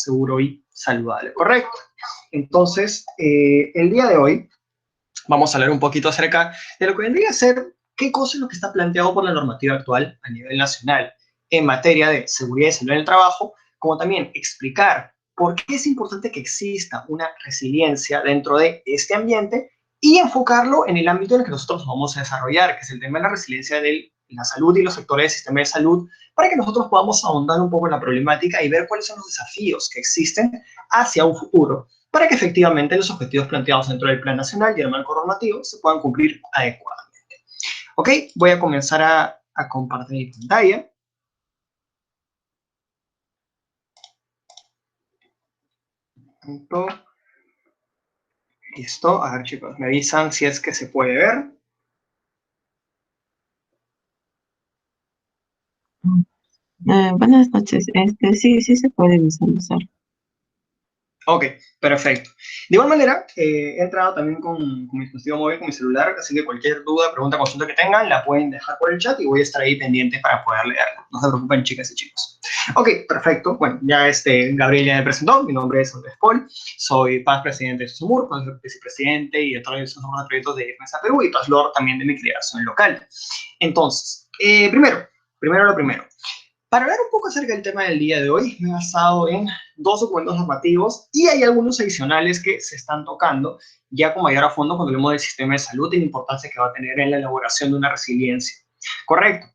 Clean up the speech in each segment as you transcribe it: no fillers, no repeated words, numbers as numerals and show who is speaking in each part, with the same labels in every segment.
Speaker 1: seguro y saludable, ¿correcto? Entonces, el día de hoy vamos a hablar un poquito acerca de lo que vendría a ser qué cosa es lo que está planteado por la normativa actual a nivel nacional en materia de seguridad y salud en el trabajo, como también explicar por qué es importante que exista una resiliencia dentro de este ambiente y enfocarlo en el ámbito en el que nosotros vamos a desarrollar, que es el tema de la resiliencia de la salud y los sectores del sistema de salud, para que nosotros podamos ahondar un poco en la problemática y ver cuáles son los desafíos que existen hacia un futuro, para que efectivamente los objetivos planteados dentro del Plan Nacional y el marco normativo se puedan cumplir adecuadamente. Ok, voy a comenzar a compartir mi pantalla. Listo, a ver chicos, me avisan si es que se puede ver.
Speaker 2: Buenas noches. Sí, sí se puede visualizar.
Speaker 1: Ok, perfecto. De igual manera, he entrado también con mi dispositivo móvil, con mi celular, así que cualquier duda, pregunta, consulta que tengan, la pueden dejar por el chat y voy a estar ahí pendiente para poder leerla. No se preocupen, chicas y chicos. Ok, perfecto. Bueno, ya Gabriel ya me presentó. Mi nombre es Andrés Paul. Soy Paz, presidente de SUSUMUR, vicepresidente y director de de proyectos de Defensa Perú y Paz Lord también de mi creación local. Entonces, primero lo primero. Para hablar un poco acerca del tema del día de hoy, me he basado en dos documentos normativos y hay algunos adicionales que se están tocando ya con mayor a fondo cuando hablamos del sistema de salud y la importancia que va a tener en la elaboración de una resiliencia. Correcto.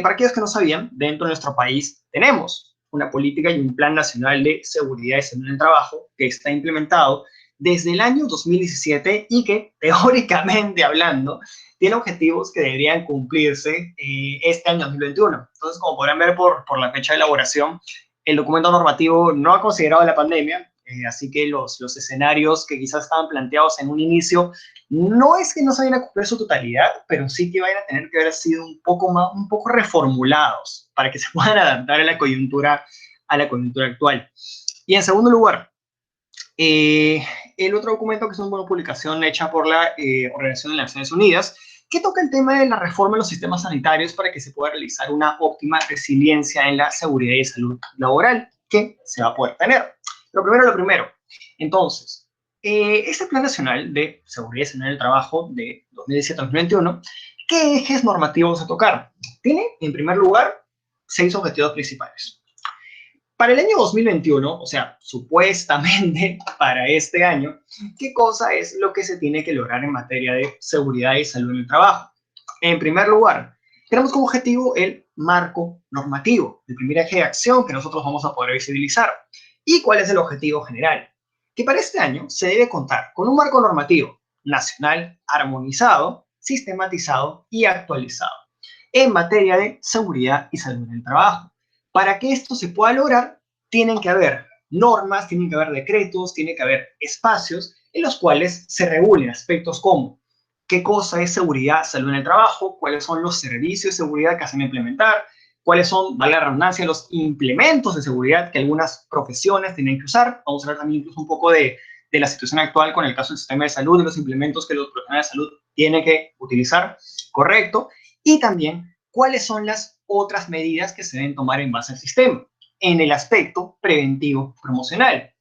Speaker 1: Para aquellos que no sabían, dentro de nuestro país tenemos una política y un plan nacional de seguridad y salud en el trabajo que está implementado desde el año 2017 y que, teóricamente hablando, tiene objetivos que deberían cumplirse este año 2021. Entonces, como podrán ver por la fecha de elaboración, el documento normativo no ha considerado la pandemia, así que los escenarios que quizás estaban planteados en un inicio no es que no se vayan a cumplir su totalidad, pero sí que vayan a tener que haber sido un poco reformulados para que se puedan adaptar a la coyuntura actual. Y en segundo lugar, el otro documento que es una publicación hecha por la Organización de las Naciones Unidas, que toca el tema de la reforma de los sistemas sanitarios para que se pueda realizar una óptima resiliencia en la seguridad y salud laboral que se va a poder tener. Lo primero. Entonces, este Plan Nacional de Seguridad y Salud en el Trabajo de 2017-2021, ¿qué ejes normativos a tocar? Tiene, en primer lugar, 6 objetivos principales. Para el año 2021, o sea, supuestamente para este año, ¿qué cosa es lo que se tiene que lograr en materia de seguridad y salud en el trabajo? En primer lugar, tenemos como objetivo el marco normativo, el primer eje de acción que nosotros vamos a poder visibilizar. ¿Y cuál es el objetivo general? Que para este año se debe contar con un marco normativo nacional armonizado, sistematizado y actualizado en materia de seguridad y salud en el trabajo. Para que esto se pueda lograr, tienen que haber normas, tienen que haber decretos, tiene que haber espacios en los cuales se regulen aspectos como qué cosa es seguridad, salud en el trabajo, cuáles son los servicios de seguridad que hacen implementar, cuáles son, vale la redundancia, los implementos de seguridad que algunas profesiones tienen que usar. Vamos a hablar también incluso un poco de la situación actual con el caso del sistema de salud y los implementos que los profesionales de salud tienen que utilizar, correcto, y también cuáles son las otras medidas que se deben tomar en base al sistema en el aspecto preventivo promocional.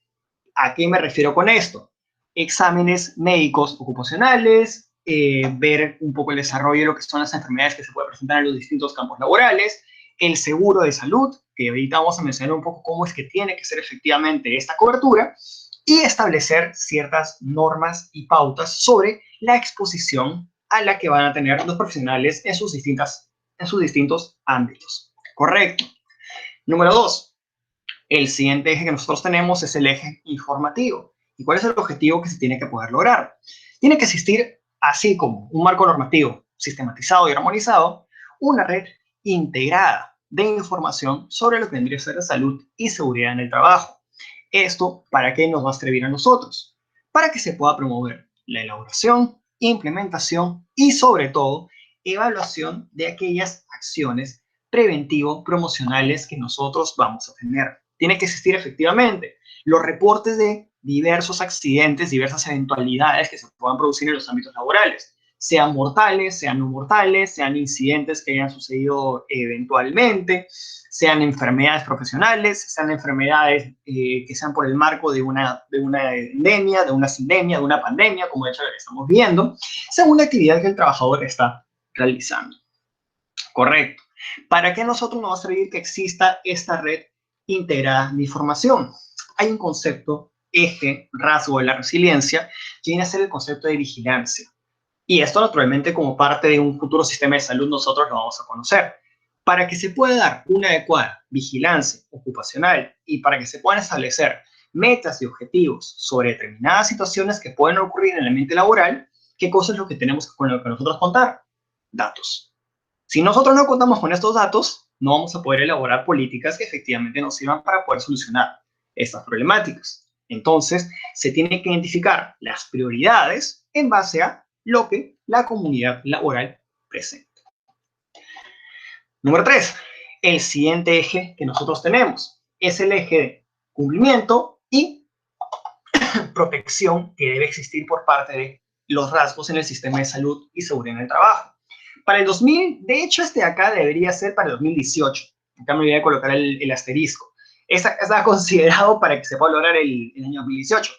Speaker 1: ¿A qué me refiero con esto? Exámenes médicos ocupacionales, ver un poco el desarrollo de lo que son las enfermedades que se pueden presentar en los distintos campos laborales, el seguro de salud, que ahorita vamos a mencionar un poco cómo es que tiene que ser efectivamente esta cobertura, y establecer ciertas normas y pautas sobre la exposición a la que van a tener los profesionales en sus distintos ámbitos. Correcto. Número 2. El siguiente eje que nosotros tenemos es el eje informativo. ¿Y cuál es el objetivo que se tiene que poder lograr? Tiene que existir, así como un marco normativo sistematizado y armonizado, una red integrada de información sobre lo que vendría a ser la salud y seguridad en el trabajo. ¿Esto para qué nos va a servir a nosotros? Para que se pueda promover la elaboración, implementación y, sobre todo, evaluación de aquellas acciones preventivo-promocionales que nosotros vamos a tener. Tiene que existir efectivamente los reportes de diversos accidentes, diversas eventualidades que se puedan producir en los ámbitos laborales. sean mortales, sean no mortales, sean incidentes que hayan sucedido eventualmente, sean enfermedades profesionales, sean enfermedades que sean por el marco de una endemia, de una sindemia, de una pandemia, como de hecho la estamos viendo, según la actividad que el trabajador está realizando. Correcto. ¿Para qué nosotros nos va a servir que exista esta red integrada de información? Hay un concepto, eje, rasgo de la resiliencia, que viene a ser el concepto de vigilancia. Y esto, naturalmente, como parte de un futuro sistema de salud, nosotros lo vamos a conocer. Para que se pueda dar una adecuada vigilancia ocupacional y para que se puedan establecer metas y objetivos sobre determinadas situaciones que pueden ocurrir en el ambiente laboral, ¿qué cosa es lo que tenemos con lo que nosotros contar? Datos. Si nosotros no contamos con estos datos, no vamos a poder elaborar políticas que efectivamente nos sirvan para poder solucionar estas problemáticas. Entonces, se tiene que identificar las prioridades en base a lo que la comunidad laboral presenta. Número 3, el siguiente eje que nosotros tenemos es el eje de cumplimiento y protección que debe existir por parte de los rasgos en el sistema de salud y seguridad en el trabajo. Para el 2000, de hecho, este de acá debería ser para el 2018. Acá me voy a colocar el asterisco. Está considerado para que se pueda lograr el año 2018.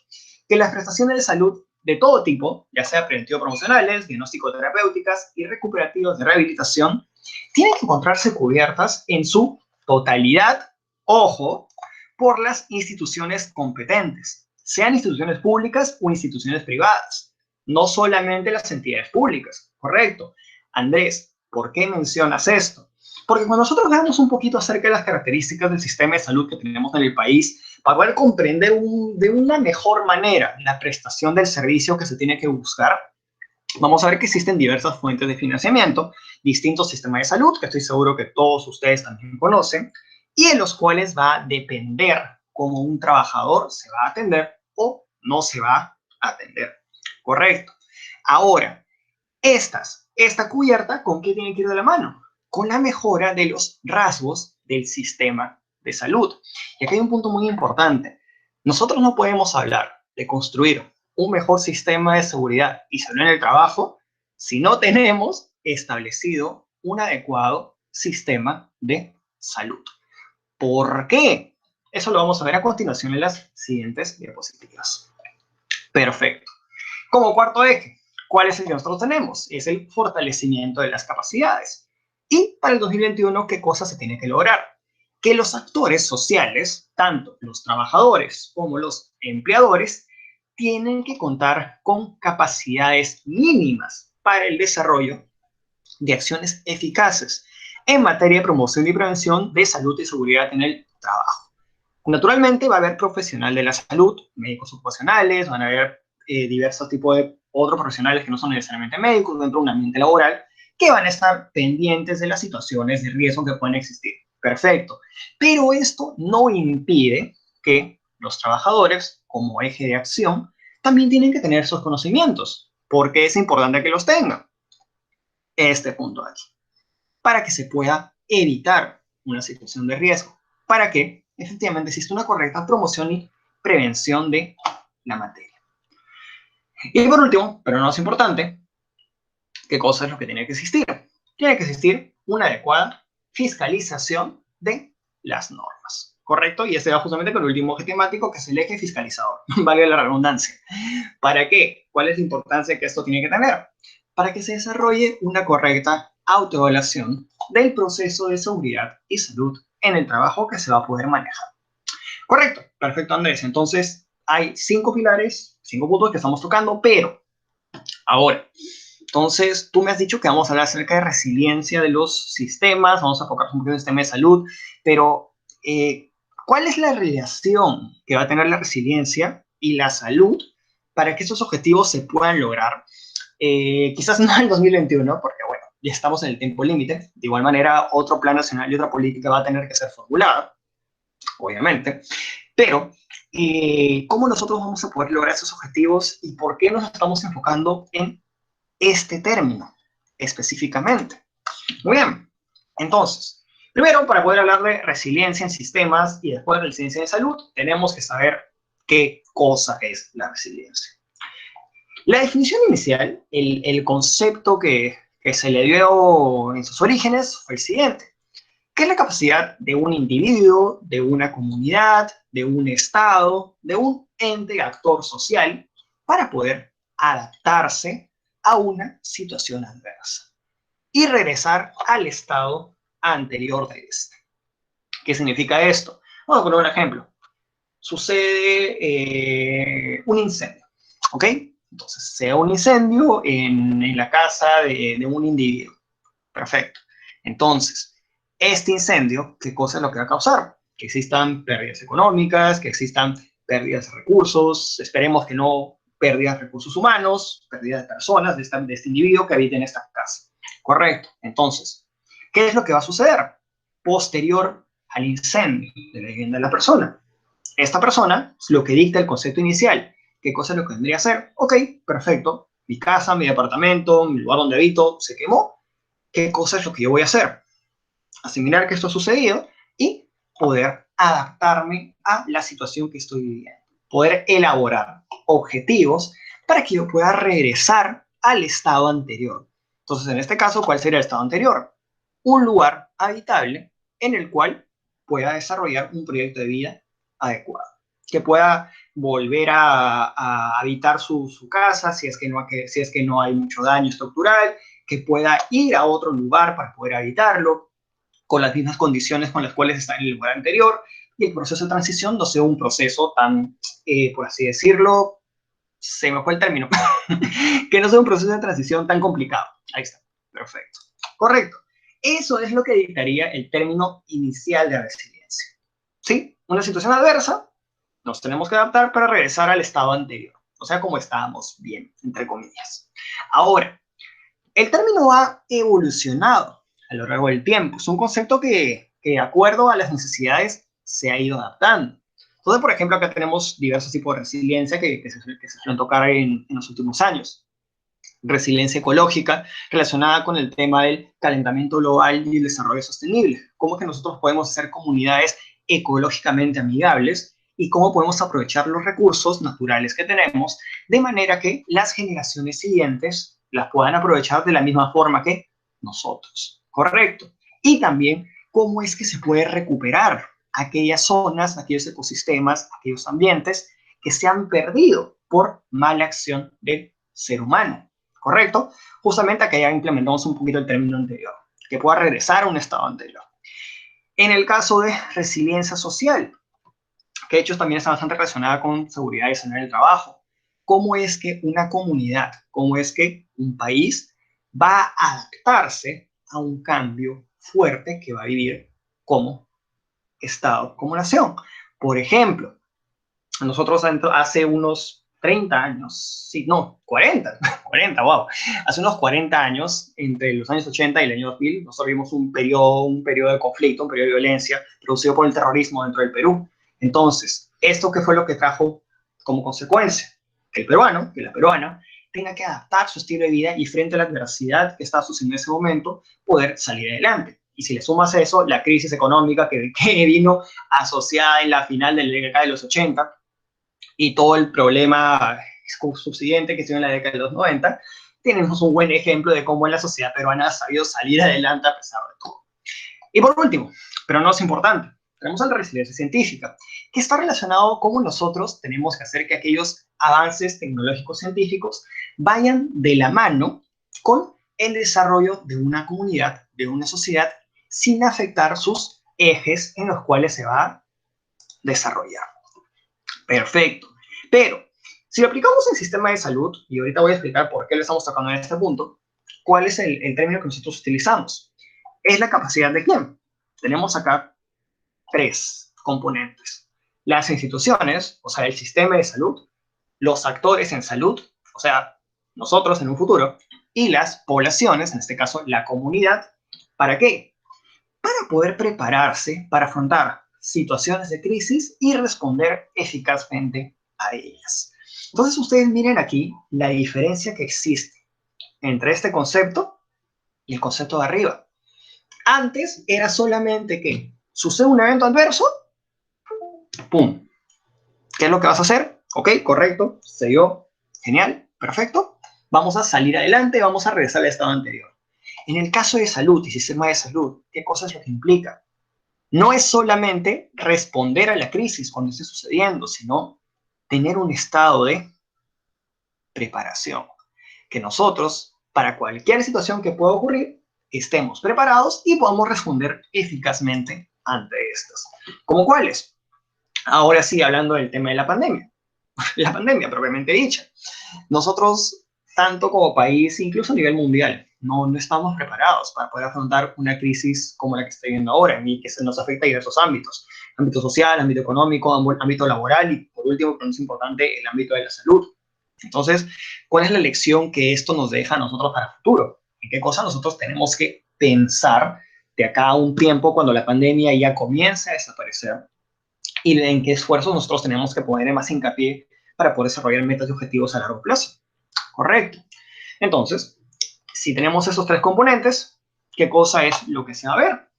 Speaker 1: Que las prestaciones de salud de todo tipo, ya sea preventivo-promocionales, diagnóstico-terapéuticas y recuperativos de rehabilitación, tienen que encontrarse cubiertas en su totalidad, ojo, por las instituciones competentes, sean instituciones públicas o instituciones privadas, no solamente las entidades públicas, ¿correcto? Andrés, ¿por qué mencionas esto? Porque cuando nosotros veamos un poquito acerca de las características del sistema de salud que tenemos en el país, para poder comprender de una mejor manera la prestación del servicio que se tiene que buscar, vamos a ver que existen diversas fuentes de financiamiento, distintos sistemas de salud, que estoy seguro que todos ustedes también conocen, y en los cuales va a depender cómo un trabajador se va a atender o no se va a atender. Correcto. Ahora, esta cubierta, ¿con qué tiene que ir de la mano? Con la mejora de los rasgos del sistema de salud. Y aquí hay un punto muy importante. Nosotros no podemos hablar de construir un mejor sistema de seguridad y salud en el trabajo si no tenemos establecido un adecuado sistema de salud. ¿Por qué? Eso lo vamos a ver a continuación en las siguientes diapositivas. Perfecto. Como cuarto eje, ¿cuál es el que nosotros tenemos? Es el fortalecimiento de las capacidades. Y para el 2021, ¿qué cosa se tiene que lograr? Que los actores sociales, tanto los trabajadores como los empleadores, tienen que contar con capacidades mínimas para el desarrollo de acciones eficaces en materia de promoción y prevención de salud y seguridad en el trabajo. Naturalmente va a haber profesional de la salud, médicos ocupacionales, van a haber diversos tipos de otros profesionales que no son necesariamente médicos dentro de un ambiente laboral, que van a estar pendientes de las situaciones de riesgo que pueden existir. Perfecto. Pero esto no impide que los trabajadores, como eje de acción, también tienen que tener sus conocimientos, porque es importante que los tengan. Este punto aquí. Para que se pueda evitar una situación de riesgo. Para que efectivamente exista una correcta promoción y prevención de la materia. Y por último, pero no es importante, ¿qué cosa es lo que tiene que existir? Tiene que existir una adecuada fiscalización de las normas, ¿correcto? Y este va justamente con el último eje temático, que es el eje fiscalizador, vale la redundancia. ¿Para qué? ¿Cuál es la importancia que esto tiene que tener? Para que se desarrolle una correcta autoevaluación del proceso de seguridad y salud en el trabajo que se va a poder manejar. Correcto, perfecto, Andrés. Entonces, hay 5 pilares, 5 puntos que estamos tocando, pero ahora, entonces, tú me has dicho que vamos a hablar acerca de resiliencia de los sistemas, vamos a enfocarnos un poquito en el sistema de salud, pero ¿cuál es la relación que va a tener la resiliencia y la salud para que esos objetivos se puedan lograr? Quizás no en el 2021, porque bueno, ya estamos en el tiempo límite. De igual manera, otro plan nacional y otra política va a tener que ser formulada, obviamente. Pero, ¿cómo nosotros vamos a poder lograr esos objetivos y por qué nos estamos enfocando en este término específicamente? Muy bien, entonces, primero, para poder hablar de resiliencia en sistemas y después de resiliencia en salud, tenemos que saber qué cosa es la resiliencia. La definición inicial, el concepto que se le dio en sus orígenes fue el siguiente, que es la capacidad de un individuo, de una comunidad, de un estado, de un ente actor social para poder adaptarse a una situación adversa y regresar al estado anterior de este. ¿Qué significa esto? Vamos a poner un ejemplo. Sucede un incendio, ¿ok? Entonces, se da un incendio en la casa de un individuo. Perfecto. Entonces, este incendio, ¿qué cosa es lo que va a causar? Que existan pérdidas económicas, que existan pérdidas de recursos, esperemos que no pérdidas de recursos humanos, pérdidas de personas, de este individuo que habita en esta casa. Correcto. Entonces, ¿qué es lo que va a suceder? Posterior al incendio de la vivienda de la persona. Esta persona, lo que dicta el concepto inicial, ¿qué cosa es lo que vendría a hacer? Ok, perfecto, mi casa, mi departamento, mi lugar donde habito se quemó. ¿Qué cosa es lo que yo voy a hacer? Asimilar que esto ha sucedido y poder adaptarme a la situación que estoy viviendo. Poder elaborar objetivos para que yo pueda regresar al estado anterior. Entonces, en este caso, ¿cuál sería el estado anterior? Un lugar habitable en el cual pueda desarrollar un proyecto de vida adecuado. Que pueda volver a habitar su casa si es que no hay mucho daño estructural, que pueda ir a otro lugar para poder habitarlo, con las mismas condiciones con las cuales está en el lugar anterior, y el proceso de transición no sea un proceso tan, por así decirlo, se me fue el término, que no sea un proceso de transición tan complicado. Ahí está, perfecto. Correcto. Eso es lo que dictaría el término inicial de resiliencia. ¿Sí? Una situación adversa, nos tenemos que adaptar para regresar al estado anterior, o sea, como estábamos bien, entre comillas. Ahora, el término ha evolucionado a lo largo del tiempo. Es un concepto que de acuerdo a las necesidades, se ha ido adaptando. Entonces, por ejemplo, acá tenemos diversos tipos de resiliencia que se suelen tocar en los últimos años. Resiliencia ecológica, relacionada con el tema del calentamiento global y el desarrollo sostenible. Cómo es que nosotros podemos hacer comunidades ecológicamente amigables y cómo podemos aprovechar los recursos naturales que tenemos de manera que las generaciones siguientes las puedan aprovechar de la misma forma que nosotros. ¿Correcto? Y también cómo es que se puede recuperar aquellas zonas, aquellos ecosistemas, aquellos ambientes que se han perdido por mala acción del ser humano. ¿Correcto? Justamente acá ya implementamos un poquito el término anterior, que pueda regresar a un estado anterior. En el caso de resiliencia social, que de hecho también está bastante relacionada con seguridad y salud en el trabajo, ¿cómo es que una comunidad, cómo es que un país va a adaptarse a un cambio fuerte que va a vivir como Estado, como nación? Por ejemplo, nosotros hace unos 30 años, sí, no, 40, 40, wow. Hace unos 40 años, entre los años 80 y el año 2000, nosotros vimos un periodo de conflicto, un periodo de violencia producido por el terrorismo dentro del Perú. Entonces, ¿esto qué fue lo que trajo como consecuencia? Que el peruano, que la peruana, tenga que adaptar su estilo de vida y frente a la adversidad que estaba sucediendo en ese momento, poder salir adelante. Y si le sumas a eso la crisis económica que vino asociada en la final de la década de los 80, y todo el problema subsiguiente que se dio en la década de los 90, tenemos un buen ejemplo de cómo la sociedad peruana ha sabido salir adelante a pesar de todo. Y por último, pero no es importante, tenemos la resiliencia científica, que está relacionado con cómo nosotros tenemos que hacer que aquellos avances tecnológicos científicos vayan de la mano con el desarrollo de una comunidad, de una sociedad, sin afectar sus ejes en los cuales se va a desarrollar. Perfecto. Pero, si lo aplicamos en sistema de salud, y ahorita voy a explicar por qué lo estamos tocando en este punto, ¿cuál es el término que nosotros utilizamos? Es la capacidad de quién. Tenemos acá tres componentes. Las instituciones, o sea, el sistema de salud, los actores en salud, o sea, nosotros en un futuro, y las poblaciones, en este caso la comunidad, ¿para qué? Para poder prepararse para afrontar situaciones de crisis y responder eficazmente a ellas. Entonces ustedes miren aquí la diferencia que existe entre este concepto y el concepto de arriba. Antes era solamente que sucede un evento adverso, ¡pum! ¿Qué es lo que vas a hacer? Ok, correcto, se dio, genial, Perfecto. Vamos a salir adelante, vamos a regresar al estado anterior. En el caso de salud y sistema de salud, ¿qué cosa es lo que implica? No es solamente responder a la crisis cuando esté sucediendo, sino tener un estado de preparación. Que nosotros, para cualquier situación que pueda ocurrir, estemos preparados y podamos responder eficazmente ante estas. ¿Cómo cuáles? Ahora sí, hablando del tema de la pandemia. La pandemia propiamente dicha. Nosotros, tanto como país, incluso a nivel mundial, no estamos preparados para poder afrontar una crisis como la que está viviendo ahora y que se nos afecta a diversos ámbitos. Ámbito social, ámbito económico, ámbito laboral y, por último, pero no es importante, el ámbito de la salud. Entonces, ¿cuál es la lección que esto nos deja a nosotros para el futuro? ¿En qué cosa nosotros tenemos que pensar de acá a un tiempo cuando la pandemia ya comience a desaparecer? Y en qué esfuerzos nosotros tenemos que poner más hincapié para poder desarrollar metas y objetivos a largo plazo. Correcto. Entonces, si tenemos esos tres componentes, ¿qué cosa es lo que se va a ver?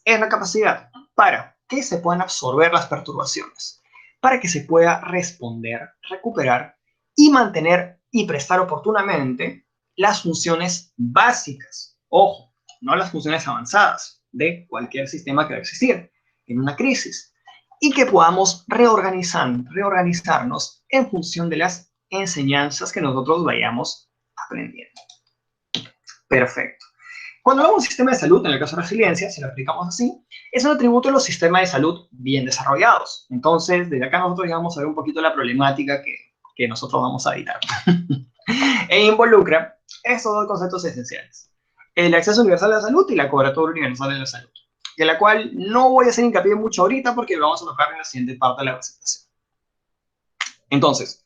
Speaker 1: Es la capacidad para que se puedan absorber las perturbaciones, para que se pueda responder, recuperar y mantener y prestar oportunamente las funciones básicas. Ojo, no las funciones avanzadas de cualquier sistema que va a existir en una crisis. Y que podamos reorganizarnos en función de las enseñanzas que nosotros vayamos aprendiendo. Perfecto. Cuando hablamos de sistema de salud, en el caso de resiliencia, si lo aplicamos así, es un atributo de los sistemas de salud bien desarrollados. Entonces, desde acá nosotros ya vamos a ver un poquito la problemática que nosotros vamos a evitar. E involucra estos dos conceptos esenciales. El acceso universal a la salud y la cobertura universal de la salud, de la cual no voy a hacer hincapié mucho ahorita porque lo vamos a tocar en la siguiente parte de la presentación. Entonces,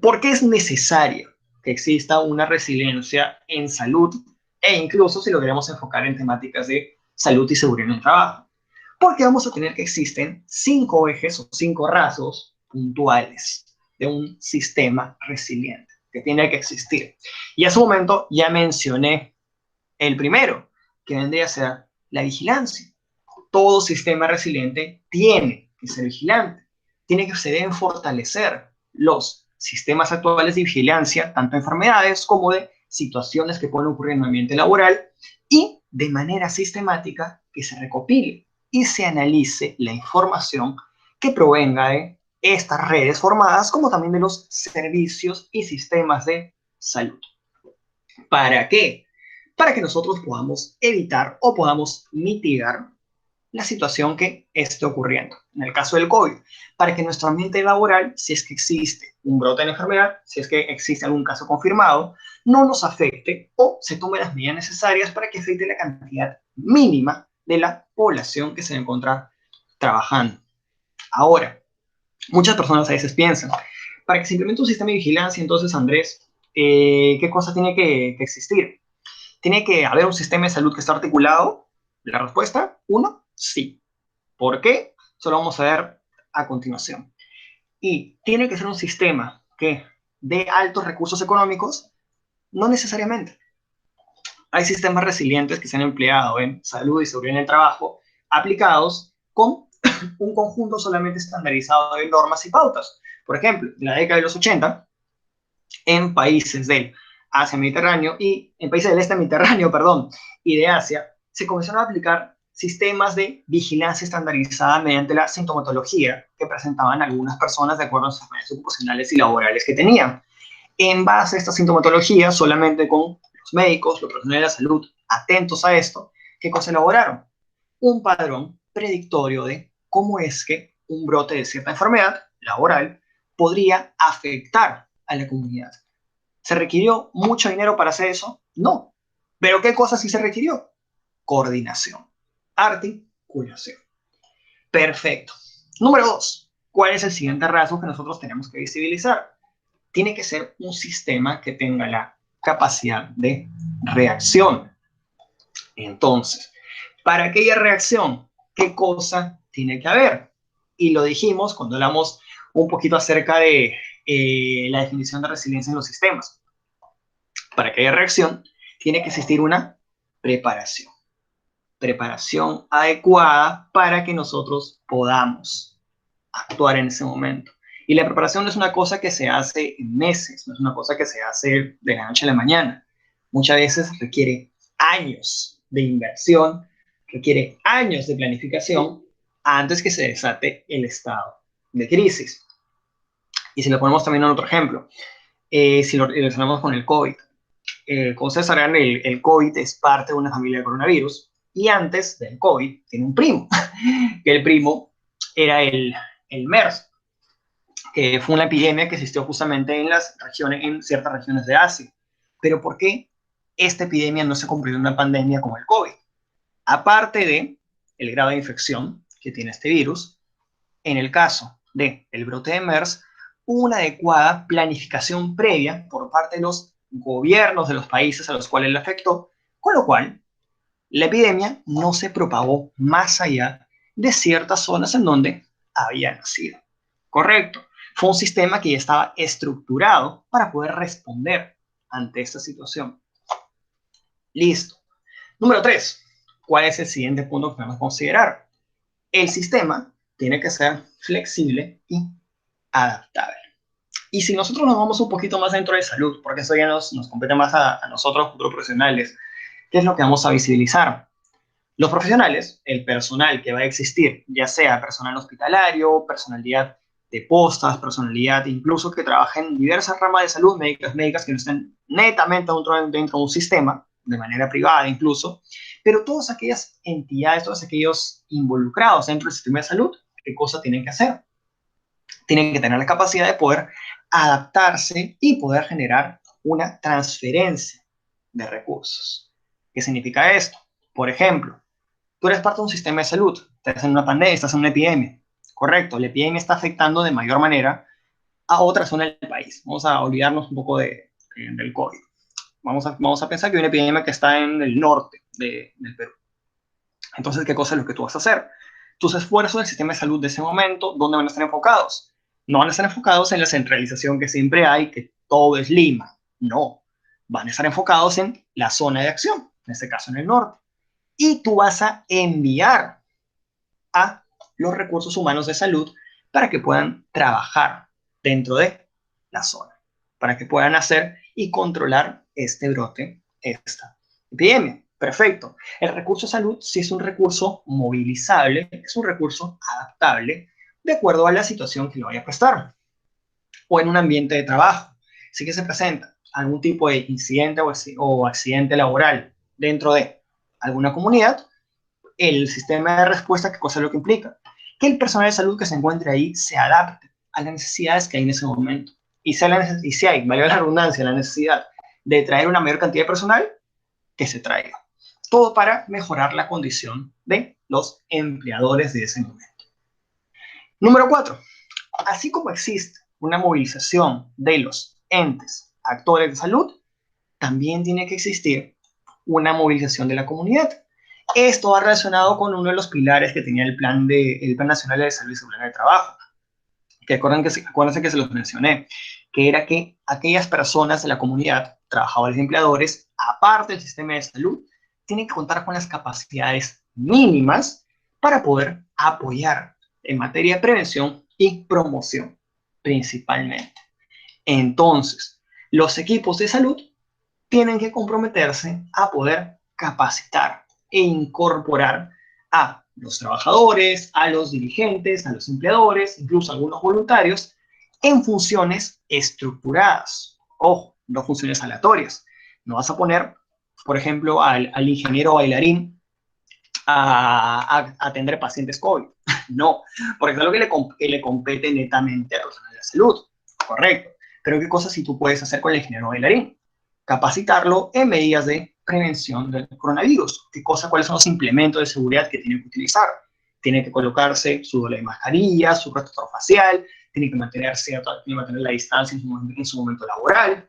Speaker 1: ¿por qué es necesario que exista una resiliencia en salud e incluso si lo queremos enfocar en temáticas de salud y seguridad en el trabajo? Porque vamos a tener que existen 5 ejes o 5 rasgos puntuales de un sistema resiliente que tiene que existir. Y a su momento ya mencioné el primero, que vendría a ser la vigilancia. Todo sistema resiliente tiene que ser vigilante, tiene que se deben fortalecer los sistemas actuales de vigilancia, tanto de enfermedades como de situaciones que pueden ocurrir en el ambiente laboral, y de manera sistemática que se recopile y se analice la información que provenga de estas redes formadas, como también de los servicios y sistemas de salud. ¿Para qué? Para que nosotros podamos evitar o podamos mitigar la situación que esté ocurriendo. En el caso del COVID, para que nuestro ambiente laboral, si es que existe un brote de enfermedad, si es que existe algún caso confirmado, no nos afecte o se tomen las medidas necesarias para que afecte la cantidad mínima de la población que se va a encontrar trabajando. Ahora, muchas personas a veces piensan, para que se implemente un sistema de vigilancia, entonces, Andrés, ¿qué cosa tiene que existir? ¿Tiene que haber un sistema de salud que esté articulado? La respuesta, uno, sí. ¿Por qué? Eso lo vamos a ver a continuación. Y tiene que ser un sistema que dé altos recursos económicos, no necesariamente. Hay sistemas resilientes que se han empleado en salud y seguridad en el trabajo, aplicados con un conjunto solamente estandarizado de normas y pautas. Por ejemplo, en la década de los 80, en países del Asia Mediterráneo y en países del este Mediterráneo, perdón, y de Asia, se comenzaron a aplicar sistemas de vigilancia estandarizada mediante la sintomatología que presentaban algunas personas de acuerdo a sus enfermedades ocupacionales y laborales que tenían. En base a esta sintomatología, solamente con los médicos, los profesionales de la salud, atentos a esto, ¿qué cosa elaboraron? Un padrón predictorio de cómo es que un brote de cierta enfermedad laboral podría afectar a la comunidad. ¿Se requirió mucho dinero para hacer eso? No. ¿Pero qué cosa sí se requirió? Coordinación, articulación. Perfecto. Número 2. ¿Cuál es el siguiente rasgo que nosotros tenemos que visibilizar? Tiene que ser un sistema que tenga la capacidad de reacción. Entonces, para aquella reacción, ¿qué cosa tiene que haber? Y lo dijimos cuando hablamos un poquito acerca de la definición de resiliencia en los sistemas. Para aquella reacción, tiene que existir una preparación. Preparación adecuada para que nosotros podamos actuar en ese momento. Y la preparación no es una cosa que se hace en meses, no es una cosa que se hace de la noche a la mañana. Muchas veces requiere años de inversión, requiere años de planificación antes que se desate el estado de crisis. Y si lo ponemos también en otro ejemplo, si lo relacionamos con el COVID, como ustedes sabrán, el COVID es parte de una familia de coronavirus, y antes del COVID tiene un primo, que el primo era el MERS, que fue una epidemia que existió justamente en ciertas regiones de Asia. Pero ¿por qué esta epidemia no se convirtió en una pandemia como el COVID? Aparte de el grado de infección que tiene este virus, en el caso del brote de MERS, hubo una adecuada planificación previa por parte de los gobiernos de los países a los cuales le afectó, con lo cual la epidemia no se propagó más allá de ciertas zonas en donde había nacido. Correcto. Fue un sistema que ya estaba estructurado para poder responder ante esta situación. Listo. Número 3. ¿Cuál es el siguiente punto que tenemos que considerar? El sistema tiene que ser flexible y adaptable. Y si nosotros nos vamos un poquito más dentro de salud, porque eso ya nos compete más a nosotros, futuros profesionales, ¿qué es lo que vamos a visibilizar? Los profesionales, el personal que va a existir, ya sea personal hospitalario, personalidad de postas, personalidad incluso que trabaja en diversas ramas de salud, médicas que no estén netamente dentro de un sistema, de manera privada incluso, pero todas aquellas entidades, todos aquellos involucrados dentro del sistema de salud, ¿qué cosa tienen que hacer? Tienen que tener la capacidad de poder adaptarse y poder generar una transferencia de recursos. ¿Qué significa esto? Por ejemplo, tú eres parte de un sistema de salud, estás en una pandemia, estás en una epidemia. Correcto, la epidemia está afectando de mayor manera a otra zona del país. Vamos a olvidarnos un poco del COVID. Vamos a pensar que hay una epidemia que está en el norte del Perú. Entonces, ¿qué cosa es lo que tú vas a hacer? Tus esfuerzos del sistema de salud de ese momento, ¿dónde van a estar enfocados? No van a estar enfocados en la centralización que siempre hay, que todo es Lima. No, van a estar enfocados en la zona de acción, en este caso en el norte. Y tú vas a enviar a los recursos humanos de salud para que puedan trabajar dentro de la zona, para que puedan hacer y controlar este brote, esta epidemia. Perfecto. El recurso de salud sí es un recurso movilizable, es un recurso adaptable de acuerdo a la situación que lo vaya a prestar o en un ambiente de trabajo. Si que se presenta algún tipo de incidente o accidente laboral dentro de alguna comunidad, el sistema de respuesta, ¿qué cosa es lo que implica? Que el personal de salud que se encuentre ahí se adapte a las necesidades que hay en ese momento. Y si hay, valga la redundancia, la necesidad de traer una mayor cantidad de personal, que se traiga. Todo para mejorar la condición de los empleadores de ese momento. Número 4. Así como existe una movilización de los entes, actores de salud, también tiene que existir una movilización de la comunidad. Esto va relacionado con uno de los pilares que tenía el Plan Nacional de Salud y Seguridad del Trabajo, que acuérdense que se los mencioné, que era que aquellas personas de la comunidad, trabajadores y empleadores, aparte del sistema de salud, tienen que contar con las capacidades mínimas para poder apoyar en materia de prevención y promoción, principalmente. Entonces, los equipos de salud tienen que comprometerse a poder capacitar e incorporar a los trabajadores, a los dirigentes, a los empleadores, incluso a algunos voluntarios, en funciones estructuradas. Ojo, no funciones aleatorias. No vas a poner, por ejemplo, al ingeniero bailarín a atender pacientes COVID. No, porque es algo que le compete netamente a personal de la salud. Correcto. Pero ¿qué cosas sí tú puedes hacer con el ingeniero bailarín? Capacitarlo en medidas de prevención del coronavirus. ¿Cuáles son los implementos de seguridad que tiene que utilizar? Tiene que colocarse su doble mascarilla, su protector facial, tiene que mantener la distancia en su momento laboral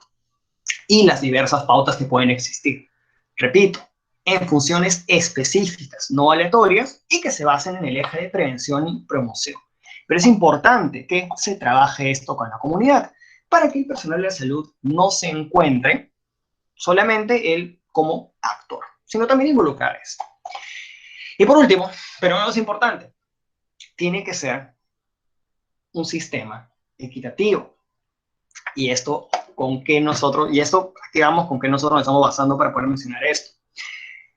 Speaker 1: y las diversas pautas que pueden existir. Repito, en funciones específicas, no aleatorias, y que se basen en el eje de prevención y promoción. Pero es importante que se trabaje esto con la comunidad para que el personal de salud no se encuentre solamente él como actor, sino también involucrar esto. Y por último, pero no es importante, tiene que ser un sistema equitativo. Y esto activamos con qué nosotros nos estamos basando para poder mencionar esto.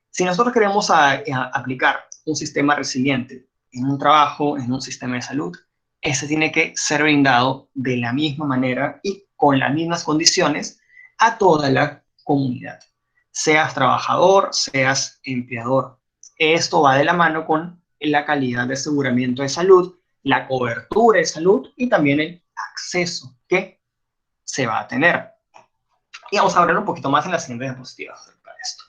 Speaker 1: Si nosotros queremos aplicar un sistema resiliente en un trabajo, en un sistema de salud, ese tiene que ser brindado de la misma manera y con las mismas condiciones a toda la comunidad, seas trabajador, seas empleador. Esto va de la mano con la calidad de aseguramiento de salud, la cobertura de salud y también el acceso que se va a tener. Y vamos a hablar un poquito más en las siguientes diapositivas para esto.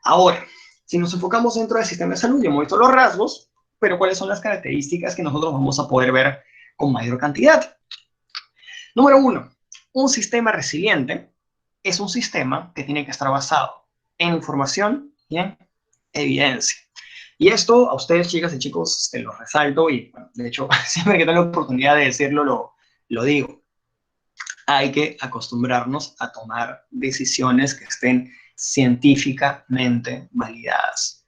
Speaker 1: Ahora, si nos enfocamos dentro del sistema de salud, ya hemos visto los rasgos, pero ¿cuáles son las características que nosotros vamos a poder ver con mayor cantidad? Número 1, un sistema resiliente es un sistema que tiene que estar basado en información y en evidencia. Y esto a ustedes, chicas y chicos, te lo resalto y, bueno, de hecho, siempre que tengo la oportunidad de decirlo, lo digo. Hay que acostumbrarnos a tomar decisiones que estén científicamente validadas.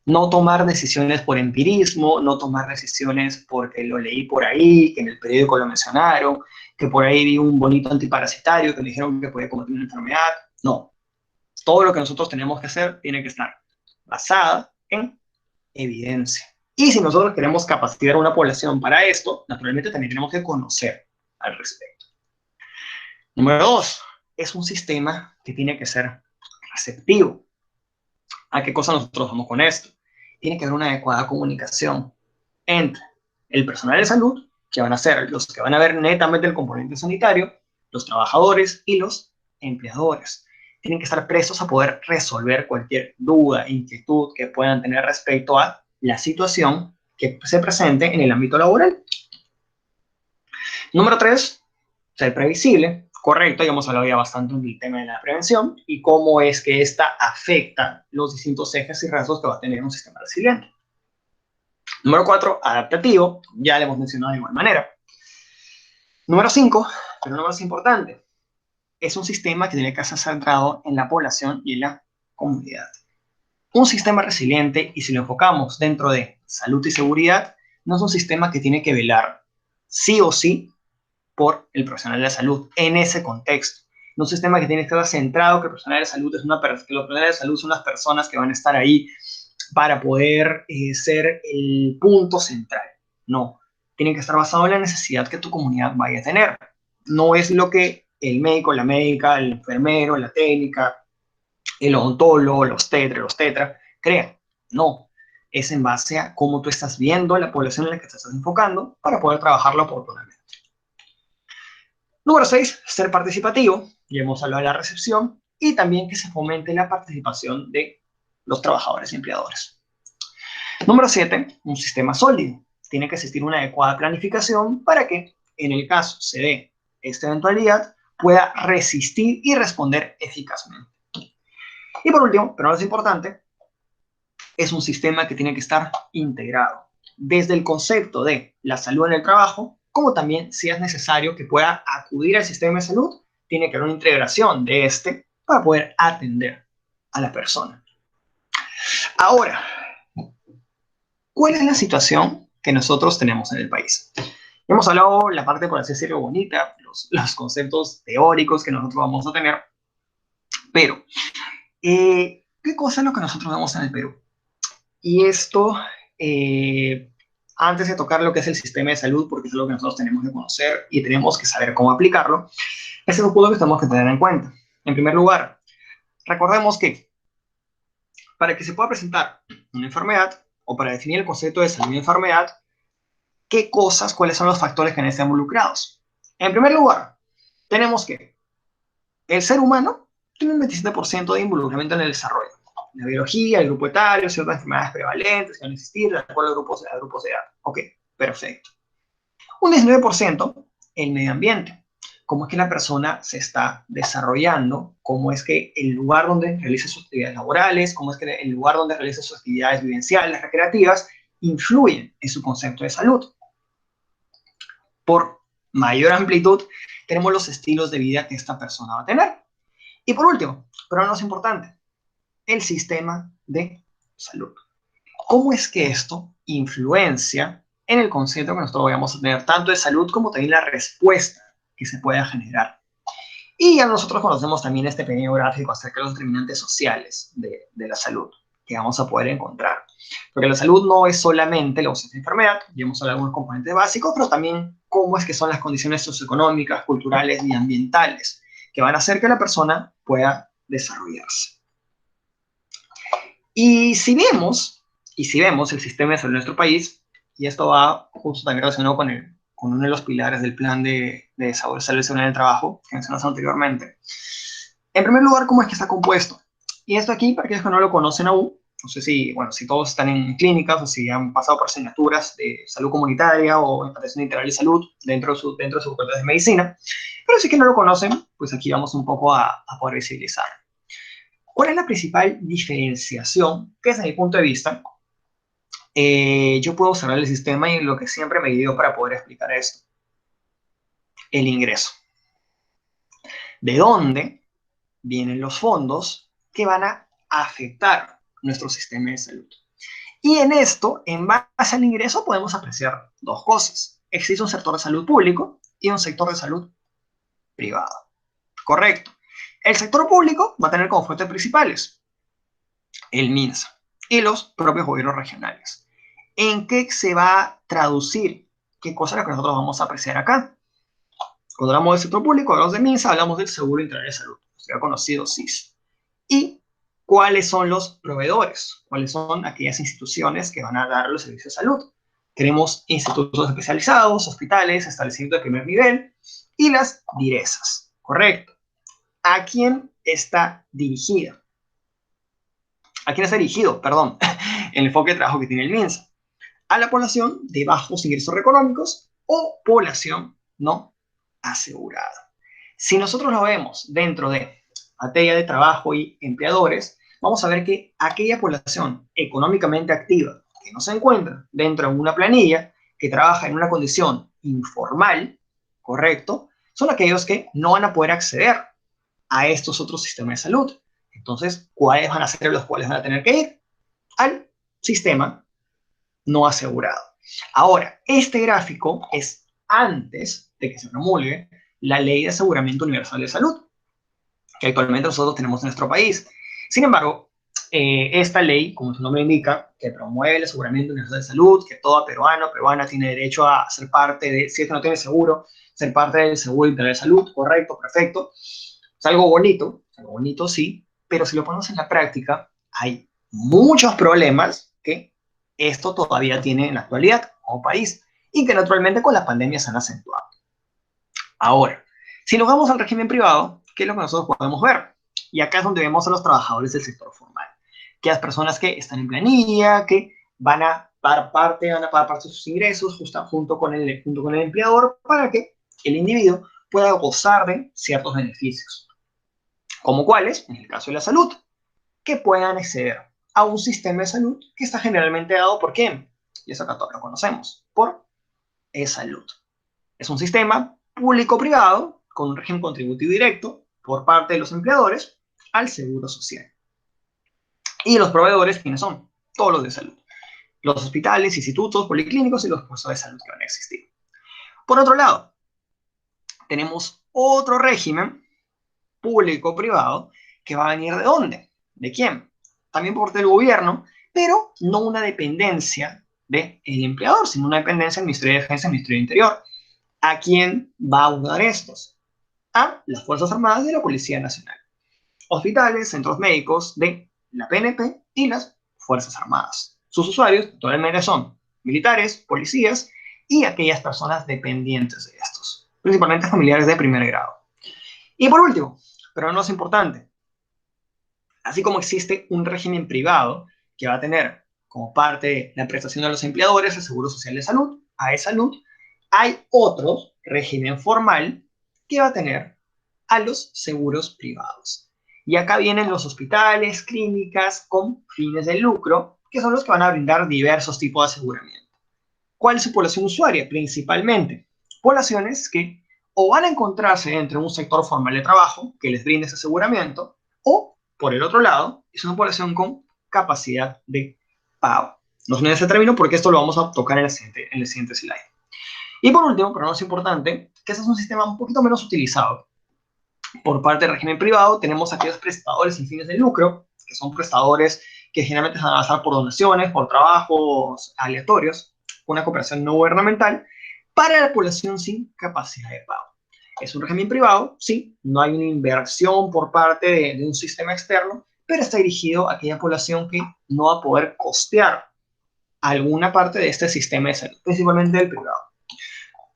Speaker 1: No tomar decisiones por empirismo, no tomar decisiones porque lo leí por ahí, que en el periódico lo mencionaron, que por ahí vi un bonito antiparasitario que me dijeron que podía combatir una enfermedad. No. Todo lo que nosotros tenemos que hacer tiene que estar basada en evidencia. Y si nosotros queremos capacitar a una población para esto, naturalmente también tenemos que conocer al respecto. Número 2, es un sistema que tiene que ser receptivo. ¿A qué cosa nosotros vamos con esto? Tiene que haber una adecuada comunicación entre el personal de salud, que van a ser los que van a ver netamente el componente sanitario, los trabajadores y los empleadores. Tienen que estar prestos a poder resolver cualquier duda, inquietud que puedan tener respecto a la situación que se presente en el ámbito laboral. Número 3, ser previsible. Correcto, ya hemos hablado ya bastante del tema de la prevención y cómo es que esta afecta los distintos ejes y rasgos que va a tener un sistema resiliente. Número 4, adaptativo, ya le hemos mencionado de igual manera. Número 5, pero no más importante, es un sistema que tiene que ser centrado en la población y en la comunidad. Un sistema resiliente, y si lo enfocamos dentro de salud y seguridad, no es un sistema que tiene que velar sí o sí por el profesional de la salud en ese contexto. No un sistema que tiene que estar centrado que el profesional de salud es que los profesionales de salud son las personas que van a estar ahí para poder ser el punto central. No, tiene que estar basado en la necesidad que tu comunidad vaya a tener. No es lo que el médico, la médica, el enfermero, la técnica, el odontólogo, los tetra, crean. No, es en base a cómo tú estás viendo la población en la que te estás enfocando para poder trabajarlo oportunamente. Número 6, ser participativo. Ya hemos hablado de la recepción y también que se fomente la participación de los trabajadores y empleadores. Número 7, un sistema sólido. Tiene que existir una adecuada planificación para que, en el caso se dé esta eventualidad, pueda resistir y responder eficazmente. Y por último, pero no es importante, es un sistema que tiene que estar integrado desde el concepto de la salud en el trabajo, como también, si es necesario, que pueda acudir al sistema de salud, tiene que haber una integración de este para poder atender a la persona. Ahora, ¿cuál es la situación que nosotros tenemos en el país? Hemos hablado la parte, por así decirlo, bonita, los conceptos teóricos que nosotros vamos a tener, pero ¿qué cosa es lo que nosotros vemos en el Perú? Y esto, antes de tocar lo que es el sistema de salud, porque es lo que nosotros tenemos que conocer y tenemos que saber cómo aplicarlo, ese es un punto que tenemos que tener en cuenta. En primer lugar, recordemos que para que se pueda presentar una enfermedad o para definir el concepto de salud y enfermedad, cuáles son los factores que han estado involucrados. En primer lugar, tenemos que el ser humano tiene un 27% de involucramiento en el desarrollo. La biología, el grupo etario, ciertas enfermedades prevalentes que van a existir, de acuerdo a grupos de edad. Ok, perfecto. Un 19% el medio ambiente. Cómo es que la persona se está desarrollando, cómo es que el lugar donde realiza sus actividades laborales, cómo es que el lugar donde realiza sus actividades vivenciales, recreativas, influyen en su concepto de salud. Por mayor amplitud, tenemos los estilos de vida que esta persona va a tener. Y por último, pero no es importante, el sistema de salud. ¿Cómo es que esto influencia en el concepto que nosotros vayamos a tener tanto de salud como también la respuesta que se pueda generar. Y ya nosotros conocemos también este pequeño gráfico acerca de los determinantes sociales de la salud que vamos a poder encontrar. Porque la salud no es solamente la ausencia de enfermedad, ya hemos hablado de algunos componentes básicos, pero también cómo es que son las condiciones socioeconómicas, culturales y ambientales que van a hacer que la persona pueda desarrollarse. Y si vemos el sistema de salud de nuestro país, y esto va justo también relacionado con uno de los pilares del plan de salud y seguridad en el trabajo que mencionamos anteriormente. En primer lugar, ¿cómo es que está compuesto? Y esto aquí, para aquellos que no lo conocen aún, no sé si, bueno, si todos están en clínicas o si han pasado por asignaturas de salud comunitaria o atención integral de salud dentro de su facultad de medicina, pero si que no lo conocen, pues aquí vamos un poco a poder visibilizar. ¿Cuál es la principal diferenciación que desde mi punto de vista yo puedo observar el sistema y lo que siempre me guío para poder explicar esto? El ingreso. ¿De dónde vienen los fondos que van a afectar nuestro sistema de salud? Y en esto, en base al ingreso, podemos apreciar dos cosas. Existe un sector de salud público y un sector de salud privado. Correcto. El sector público va a tener como fuentes principales el MINSA y los propios gobiernos regionales. ¿En qué se va a traducir? ¿Qué cosa es lo que nosotros vamos a apreciar acá? Cuando hablamos del sector público, hablamos de MINSA, hablamos del Seguro Integral de Salud, se ha conocido SIS. ¿Y cuáles son los proveedores? ¿Cuáles son aquellas instituciones que van a dar los servicios de salud? Tenemos institutos especializados, hospitales, establecimientos de primer nivel y las DIRESAs, ¿correcto? ¿A quién está dirigida? ¿A quién está dirigido? Perdón, el enfoque de trabajo que tiene el MINSA. A la población de bajos ingresos económicos o población no asegurada. Si nosotros lo vemos dentro de materia de trabajo y empleadores, vamos a ver que aquella población económicamente activa que no se encuentra dentro de una planilla, que trabaja en una condición informal, correcto, son aquellos que no van a poder acceder a estos otros sistemas de salud. Entonces, ¿cuáles van a ser los cuales van a tener que ir? Al sistema no asegurado. Ahora, este gráfico es antes de que se promulgue la Ley de Aseguramiento Universal de Salud, que actualmente nosotros tenemos en nuestro país. Sin embargo, esta ley, como su nombre indica, que promueve el aseguramiento universal de salud, que todo peruano o peruana tiene derecho a ser parte de, si es que no tiene seguro, ser parte del Seguro Integral de Salud, correcto, perfecto. Es algo bonito sí, pero si lo ponemos en la práctica, hay muchos problemas que esto todavía tiene en la actualidad como país y que naturalmente con la pandemia se han acentuado. Ahora, si nos vamos al régimen privado, ¿qué es lo que nosotros podemos ver? Y acá es donde vemos a los trabajadores del sector formal, que las personas que están en planilla, que van a pagar parte de sus ingresos junto con el empleador para que el individuo pueda gozar de ciertos beneficios. ¿Como cuáles? En el caso de la salud, que puedan acceder a un sistema de salud que está generalmente dado por ¿quién? Y eso acá todos lo conocemos, por E-Salud. Es un sistema público-privado con un régimen contributivo directo por parte de los empleadores al seguro social. Y los proveedores, ¿quiénes son? Todos los de salud. Los hospitales, institutos, policlínicos y los puestos de salud que van a existir. Por otro lado, tenemos otro régimen público-privado que va a venir ¿de dónde? ¿De quién? También por parte del gobierno, pero no una dependencia del empleador, sino una dependencia del Ministerio de Defensa y del Ministerio del Interior. ¿A quién va a abordar estos? A las Fuerzas Armadas y la Policía Nacional. Hospitales, centros médicos de la PNP y las Fuerzas Armadas. Sus usuarios actualmente son militares, policías y aquellas personas dependientes de estos, principalmente familiares de primer grado. Y por último, pero no es importante, así como existe un régimen privado que va a tener como parte de la prestación de los empleadores el Seguro Social de Salud, AE-Salud, hay otro régimen formal que va a tener a los seguros privados. Y acá vienen los hospitales, clínicas con fines de lucro, que son los que van a brindar diversos tipos de aseguramiento. ¿Cuál es su población usuaria? Principalmente poblaciones que o van a encontrarse dentro de un sector formal de trabajo que les brinde ese aseguramiento, o, por el otro lado, es una población con capacidad de pago. No sé ese término porque esto lo vamos a tocar en el siguiente slide. Y por último, pero no es importante, que ese es un sistema un poquito menos utilizado. Por parte del régimen privado tenemos aquellos prestadores sin fines de lucro, que son prestadores que generalmente se van a basar por donaciones, por trabajos aleatorios, una cooperación no gubernamental para la población sin capacidad de pago. Es un régimen privado, sí, no hay una inversión por parte de un sistema externo, pero está dirigido a aquella población que no va a poder costear alguna parte de este sistema de salud, principalmente el privado.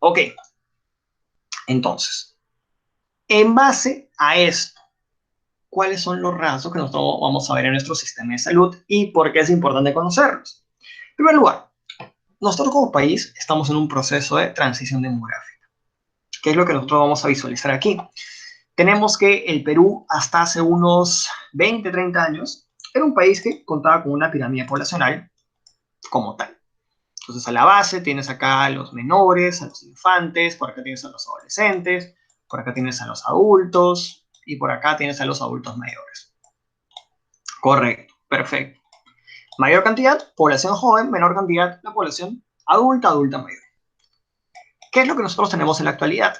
Speaker 1: Ok, entonces, en base a esto, ¿cuáles son los rasgos que nosotros vamos a ver en nuestro sistema de salud y por qué es importante conocerlos? En primer lugar, nosotros como país estamos en un proceso de transición demográfica. ¿Qué es lo que nosotros vamos a visualizar aquí? Tenemos que el Perú hasta hace unos 20, 30 años era un país que contaba con una pirámide poblacional como tal. Entonces a la base tienes acá a los menores, a los infantes, por acá tienes a los adolescentes, por acá tienes a los adultos y por acá tienes a los adultos mayores. Correcto, perfecto. Mayor cantidad, población joven, menor cantidad, la población adulta, adulta mayor. ¿Qué es lo que nosotros tenemos en la actualidad?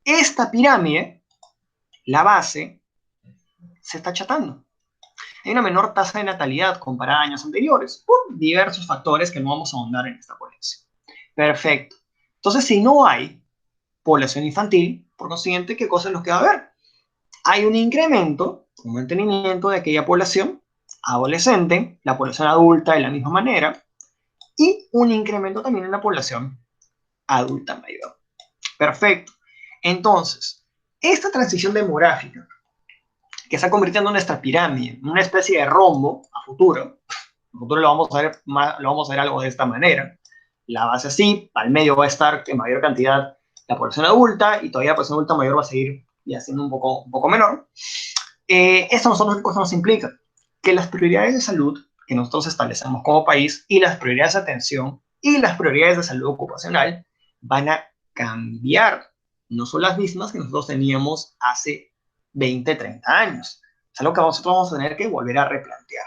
Speaker 1: Esta pirámide, la base, se está achatando. Hay una menor tasa de natalidad comparada a años anteriores por diversos factores que no vamos a ahondar en esta ponencia. Perfecto. Entonces, si no hay población infantil, por consiguiente, ¿qué cosa es lo que va a haber? Hay un incremento, un mantenimiento de aquella población adolescente, la población adulta de la misma manera, y un incremento también en la población adulta mayor. Perfecto. Entonces, esta transición demográfica que está convirtiendo nuestra pirámide en una especie de rombo a futuro lo vamos a ver, lo vamos a ver algo de esta manera. La base así, al medio va a estar en mayor cantidad la población adulta y todavía la población adulta mayor va a seguir ya siendo un poco menor. Esto nosotros qué cosa nos implica? Que las prioridades de salud que nosotros establecemos como país y las prioridades de atención y las prioridades de salud ocupacional van a cambiar. No son las mismas que nosotros teníamos hace 20, 30 años. Es algo que nosotros vamos a tener que volver a replantear.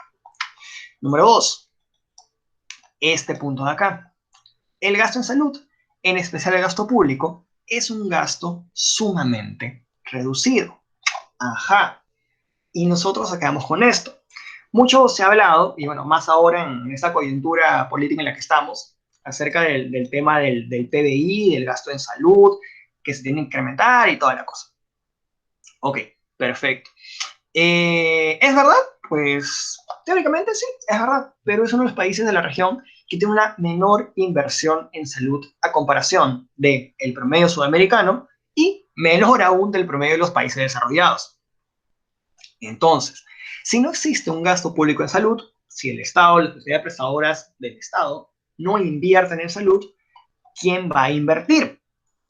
Speaker 1: Número 2, este punto de acá. El gasto en salud, en especial el gasto público, es un gasto sumamente reducido. Ajá. Y nosotros acabamos con esto. Mucho se ha hablado, y bueno, más ahora en esta coyuntura política en la que estamos, acerca del tema del PBI, del gasto en salud, que se tiene que incrementar y toda la cosa. Ok, perfecto. ¿Es verdad? Pues teóricamente sí, es verdad, pero es uno de los países de la región que tiene una menor inversión en salud a comparación del promedio sudamericano y menor aún del promedio de los países desarrollados. Entonces, si no existe un gasto público en salud, si el Estado, las sociedades prestadoras del Estado no invierten en salud, ¿quién va a invertir?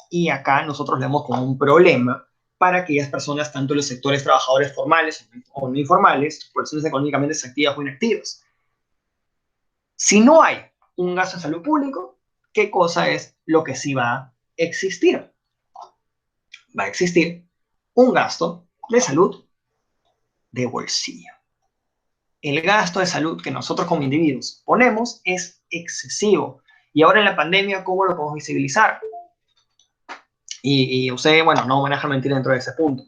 Speaker 1: Y acá nosotros vemos como un problema para aquellas personas, tanto en los sectores trabajadores formales o no informales, personas económicamente activas o inactivas. Si no hay un gasto en salud público, ¿qué cosa es lo que sí va a existir? Va a existir un gasto de salud de bolsillo. El gasto de salud que nosotros como individuos ponemos es excesivo. Y ahora en la pandemia, ¿cómo lo podemos visibilizar? Y usted, bueno, no maneja mentir dentro de ese punto.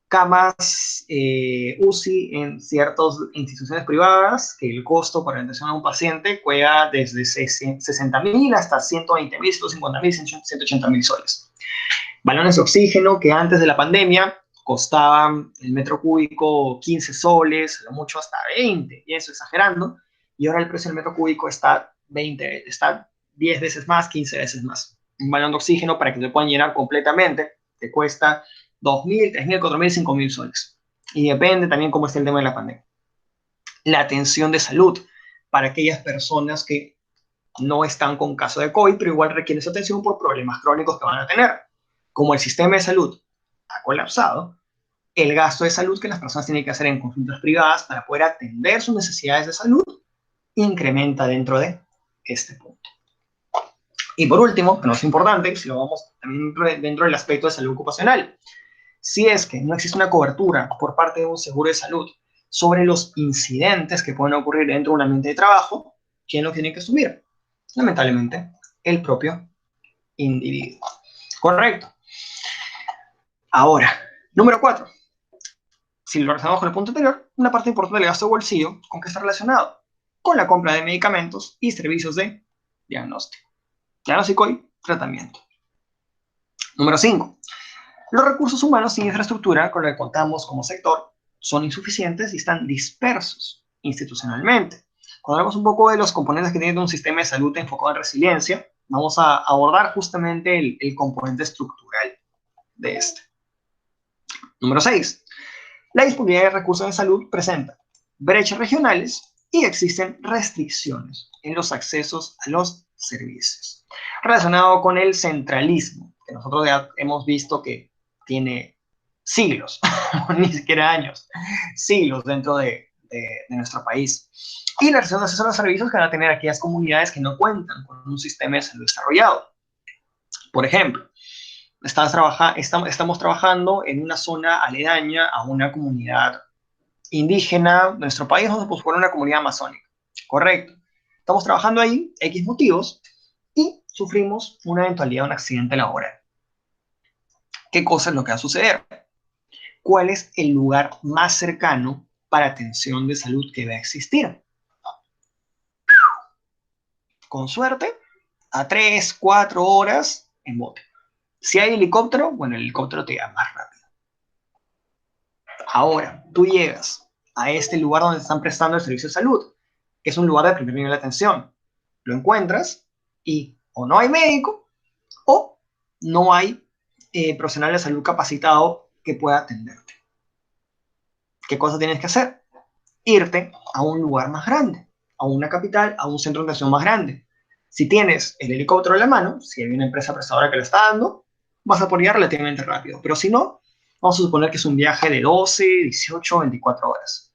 Speaker 1: Camas UCI en ciertas instituciones privadas, que el costo por atención a un paciente juega desde 60.000 hasta 120.000, 150.000, 180.000 soles. Balones de oxígeno que antes de la pandemia costaban el metro cúbico 15 soles, a lo mucho hasta 20, y eso exagerando, y ahora el precio del metro cúbico está 10 veces más, 15 veces más. Un balón de oxígeno para que se puedan llenar completamente te cuesta 2.000, 3.000, 4.000, 5.000 soles. Y depende también cómo esté el tema de la pandemia. La atención de salud para aquellas personas que no están con caso de COVID, pero igual requieren esa atención por problemas crónicos que van a tener. Como el sistema de salud ha colapsado, el gasto de salud que las personas tienen que hacer en consultas privadas para poder atender sus necesidades de salud incrementa dentro de este punto. Y por último, que no es importante, si lo vamos también dentro del aspecto de salud ocupacional, si es que no existe una cobertura por parte de un seguro de salud sobre los incidentes que pueden ocurrir dentro de un ambiente de trabajo, ¿quién lo tiene que asumir? Lamentablemente, el propio individuo. Correcto. Ahora, número 4. Si lo relacionamos con el punto anterior, una parte importante del gasto de bolsillo, ¿con qué está relacionado? Con la compra de medicamentos y servicios de diagnóstico. Diagnóstico y tratamiento. Número 5. Los recursos humanos y infraestructura con los que contamos como sector son insuficientes y están dispersos institucionalmente. Cuando hablamos un poco de los componentes que tiene un sistema de salud enfocado en resiliencia, vamos a abordar justamente el componente estructural de este. Número 6. La disponibilidad de recursos de salud presenta brechas regionales y existen restricciones en los accesos a los servicios. Relacionado con el centralismo, que nosotros ya hemos visto que tiene siglos, ni siquiera años, siglos dentro de nuestro país. Y la restricción de acceso a los servicios que van a tener aquellas comunidades que no cuentan con un sistema de salud desarrollado. Por ejemplo, estamos trabajando en una zona aledaña a una comunidad indígena. Nuestro país no se puso por una comunidad amazónica. Correcto. Estamos trabajando ahí, X motivos, y sufrimos una eventualidad de un accidente laboral. ¿Qué cosa es lo que va a suceder? ¿Cuál es el lugar más cercano para atención de salud que va a existir? Con suerte, a 3, 4 horas en bote. Si hay helicóptero, bueno, el helicóptero te lleva más rápido. Ahora, tú llegas a este lugar donde te están prestando el servicio de salud, que es un lugar de primer nivel de atención. Lo encuentras y o no hay médico o no hay profesional de salud capacitado que pueda atenderte. ¿Qué cosa tienes que hacer? Irte a un lugar más grande, a una capital, a un centro de atención más grande. Si tienes el helicóptero en la mano, si hay una empresa prestadora que lo está dando, vas a poder ir relativamente rápido. Pero si no, vamos a suponer que es un viaje de 12, 18, 24 horas.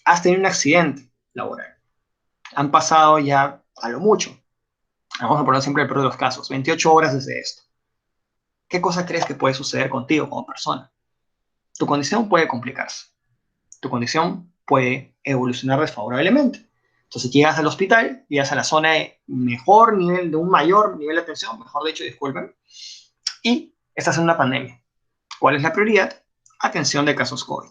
Speaker 1: Has tenido un accidente laboral. Han pasado ya a lo mucho. Vamos a poner siempre el peor de los casos, 28 horas desde esto. ¿Qué cosa crees que puede suceder contigo como persona? Tu condición puede complicarse. Tu condición puede evolucionar desfavorablemente. Entonces llegas al hospital, llegas a la zona de mejor nivel, de un mayor nivel de atención, mejor dicho, disculpen, y estás en una pandemia. ¿Cuál es la prioridad? Atención de casos COVID.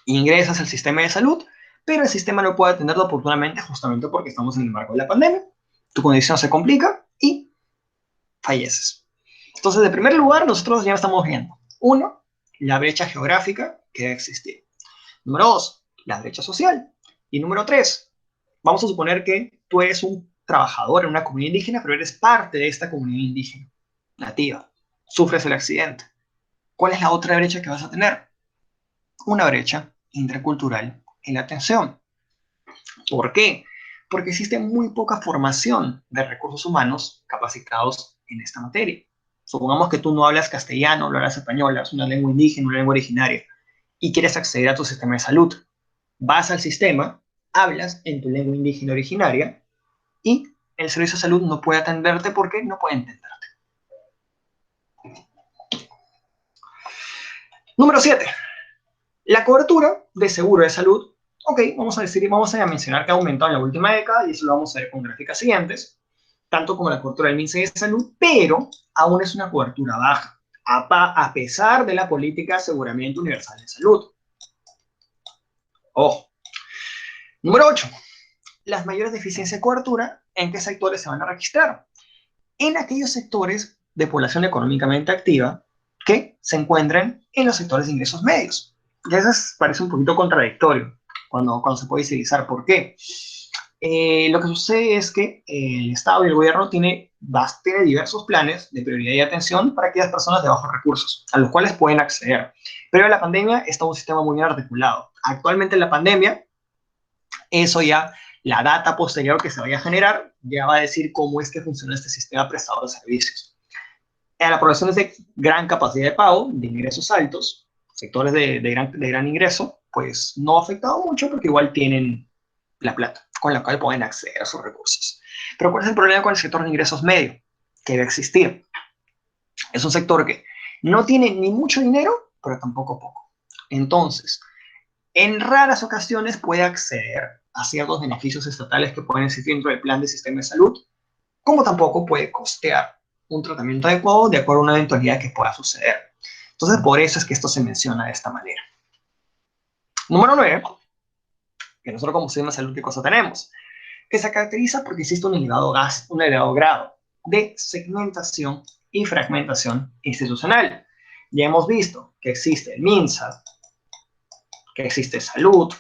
Speaker 1: Ingresas al sistema de salud, pero el sistema no puede atenderlo oportunamente justamente porque estamos en el marco de la pandemia. Tu condición se complica y falleces. Entonces, de primer lugar, nosotros ya estamos viendo. 1, la brecha geográfica que debe existir. Número 2, la brecha social. Y número 3, vamos a suponer que tú eres un trabajador en una comunidad indígena, pero eres parte de esta comunidad indígena nativa. Sufres el accidente. ¿Cuál es la otra brecha que vas a tener? Una brecha intercultural en la atención. ¿Por qué? Porque existe muy poca formación de recursos humanos capacitados en esta materia. Supongamos que tú no hablas castellano, no hablas español, hablas una lengua indígena, una lengua originaria, y quieres acceder a tu sistema de salud. Vas al sistema, hablas en tu lengua indígena originaria, y el servicio de salud no puede atenderte porque no puede entenderte. Número 7. La cobertura de seguro de salud. Ok, vamos a mencionar que ha aumentado en la última década, y eso lo vamos a ver con gráficas siguientes, tanto como la cobertura del MINSA de salud, pero aún es una cobertura baja, a pesar de la política de aseguramiento universal de salud. Ojo. Número 8. Las mayores deficiencias de cobertura, ¿en qué sectores se van a registrar? En aquellos sectores de población económicamente activa que se encuentran en los sectores de ingresos medios. Y eso parece un poquito contradictorio cuando se puede utilizar. ¿Por qué? Lo que sucede es que el Estado y el gobierno tiene diversos planes de prioridad y atención para aquellas personas de bajos recursos, a los cuales pueden acceder. Pero en la pandemia está un sistema muy bien articulado. Actualmente en la pandemia, eso ya, la data posterior que se vaya a generar, ya va a decir cómo es que funciona este sistema prestador de servicios. A la población de gran capacidad de pago, de ingresos altos, sectores de gran ingreso, pues no ha afectado mucho porque igual tienen la plata con la cual pueden acceder a sus recursos. Pero ¿cuál es el problema con el sector de ingresos medio? Que debe existir. Es un sector que no tiene ni mucho dinero, pero tampoco poco. Entonces, En raras ocasiones puede acceder a ciertos beneficios estatales que pueden existir dentro del plan de sistema de salud, como tampoco puede costear un tratamiento adecuado de acuerdo a una eventualidad que pueda suceder. Entonces, por eso es que esto se menciona de esta manera. Número 9, que nosotros como sistema de salud, ¿qué cosa tenemos? Que se caracteriza porque existe un elevado grado de segmentación y fragmentación institucional. Ya hemos visto que existe el MINSA, que existe salud,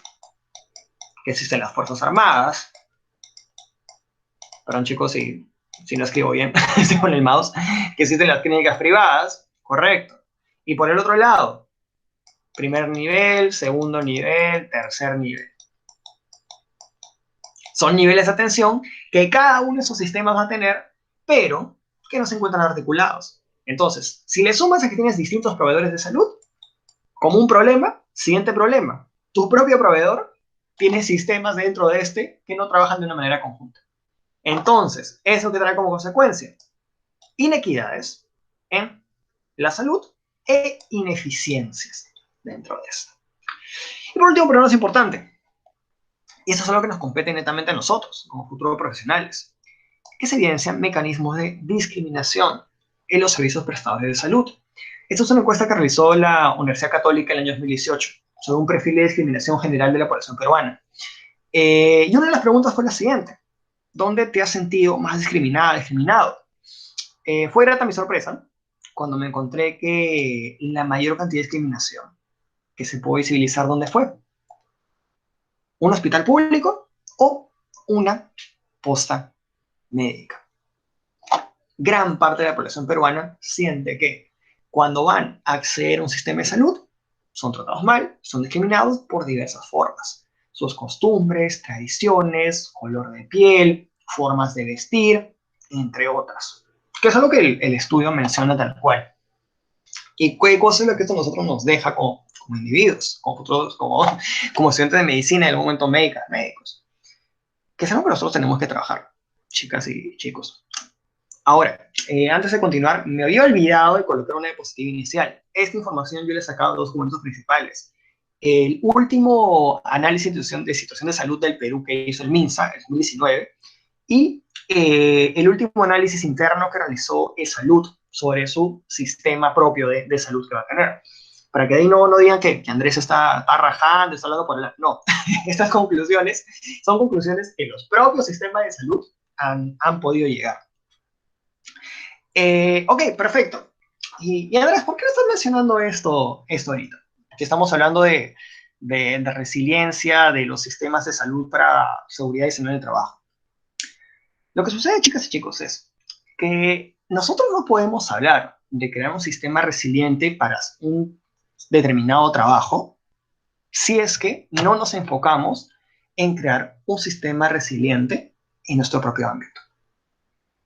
Speaker 1: que existen las Fuerzas Armadas. Perdón, chicos, si no escribo bien estoy con el mouse. Que existen las clínicas privadas, correcto. Y por el otro lado, primer nivel, segundo nivel, tercer nivel. Son niveles de atención que cada uno de esos sistemas va a tener, pero que no se encuentran articulados. Entonces, si le sumas a que tienes distintos proveedores de salud, como un problema, siguiente problema. Tu propio proveedor tiene sistemas dentro de este que no trabajan de una manera conjunta. Entonces, ¿eso que trae como consecuencia? Inequidades en la salud e ineficiencias dentro de esto. Y por último, pero no es importante, y eso es algo que nos compete netamente a nosotros, como futuros profesionales, que se evidencian mecanismos de discriminación en los servicios prestadores de salud. Esta es una encuesta que realizó la Universidad Católica en el año 2018 sobre un perfil de discriminación general de la población peruana. Y una de las preguntas fue la siguiente: ¿dónde te has sentido más discriminada, discriminado? Fue grata mi sorpresa cuando me encontré que la mayor cantidad de discriminación que se puede visibilizar, ¿dónde fue? ¿Un hospital público o una posta médica? Gran parte de la población peruana siente que cuando van a acceder a un sistema de salud, son tratados mal, son discriminados por diversas formas. Sus costumbres, tradiciones, color de piel, formas de vestir, entre otras. Que es algo que el estudio menciona tal cual. ¿Y qué cosa es lo que esto a nosotros nos deja como individuos, como futuros, como estudiantes de medicina, en el momento médicos? Que es algo que nosotros tenemos que trabajar, chicas y chicos. Ahora, antes de continuar, me había olvidado de colocar una diapositiva inicial. Esta información yo le he sacado dos documentos principales. El último análisis de situación de salud del Perú que hizo el MINSA, en 2019, y el último análisis interno que realizó Salud sobre su sistema propio de salud que va a tener. Para que ahí no digan que Andrés está rajando, está hablando por el... No, estas conclusiones son conclusiones que los propios sistemas de salud han podido llegar. Ok, perfecto. Y Andrés, ¿por qué no estás mencionando esto ahorita? Que estamos hablando de resiliencia de los sistemas de salud para seguridad y salud en el trabajo. Lo que sucede, chicas y chicos, es que nosotros no podemos hablar de crear un sistema resiliente para un determinado trabajo si es que no nos enfocamos en crear un sistema resiliente en nuestro propio ámbito.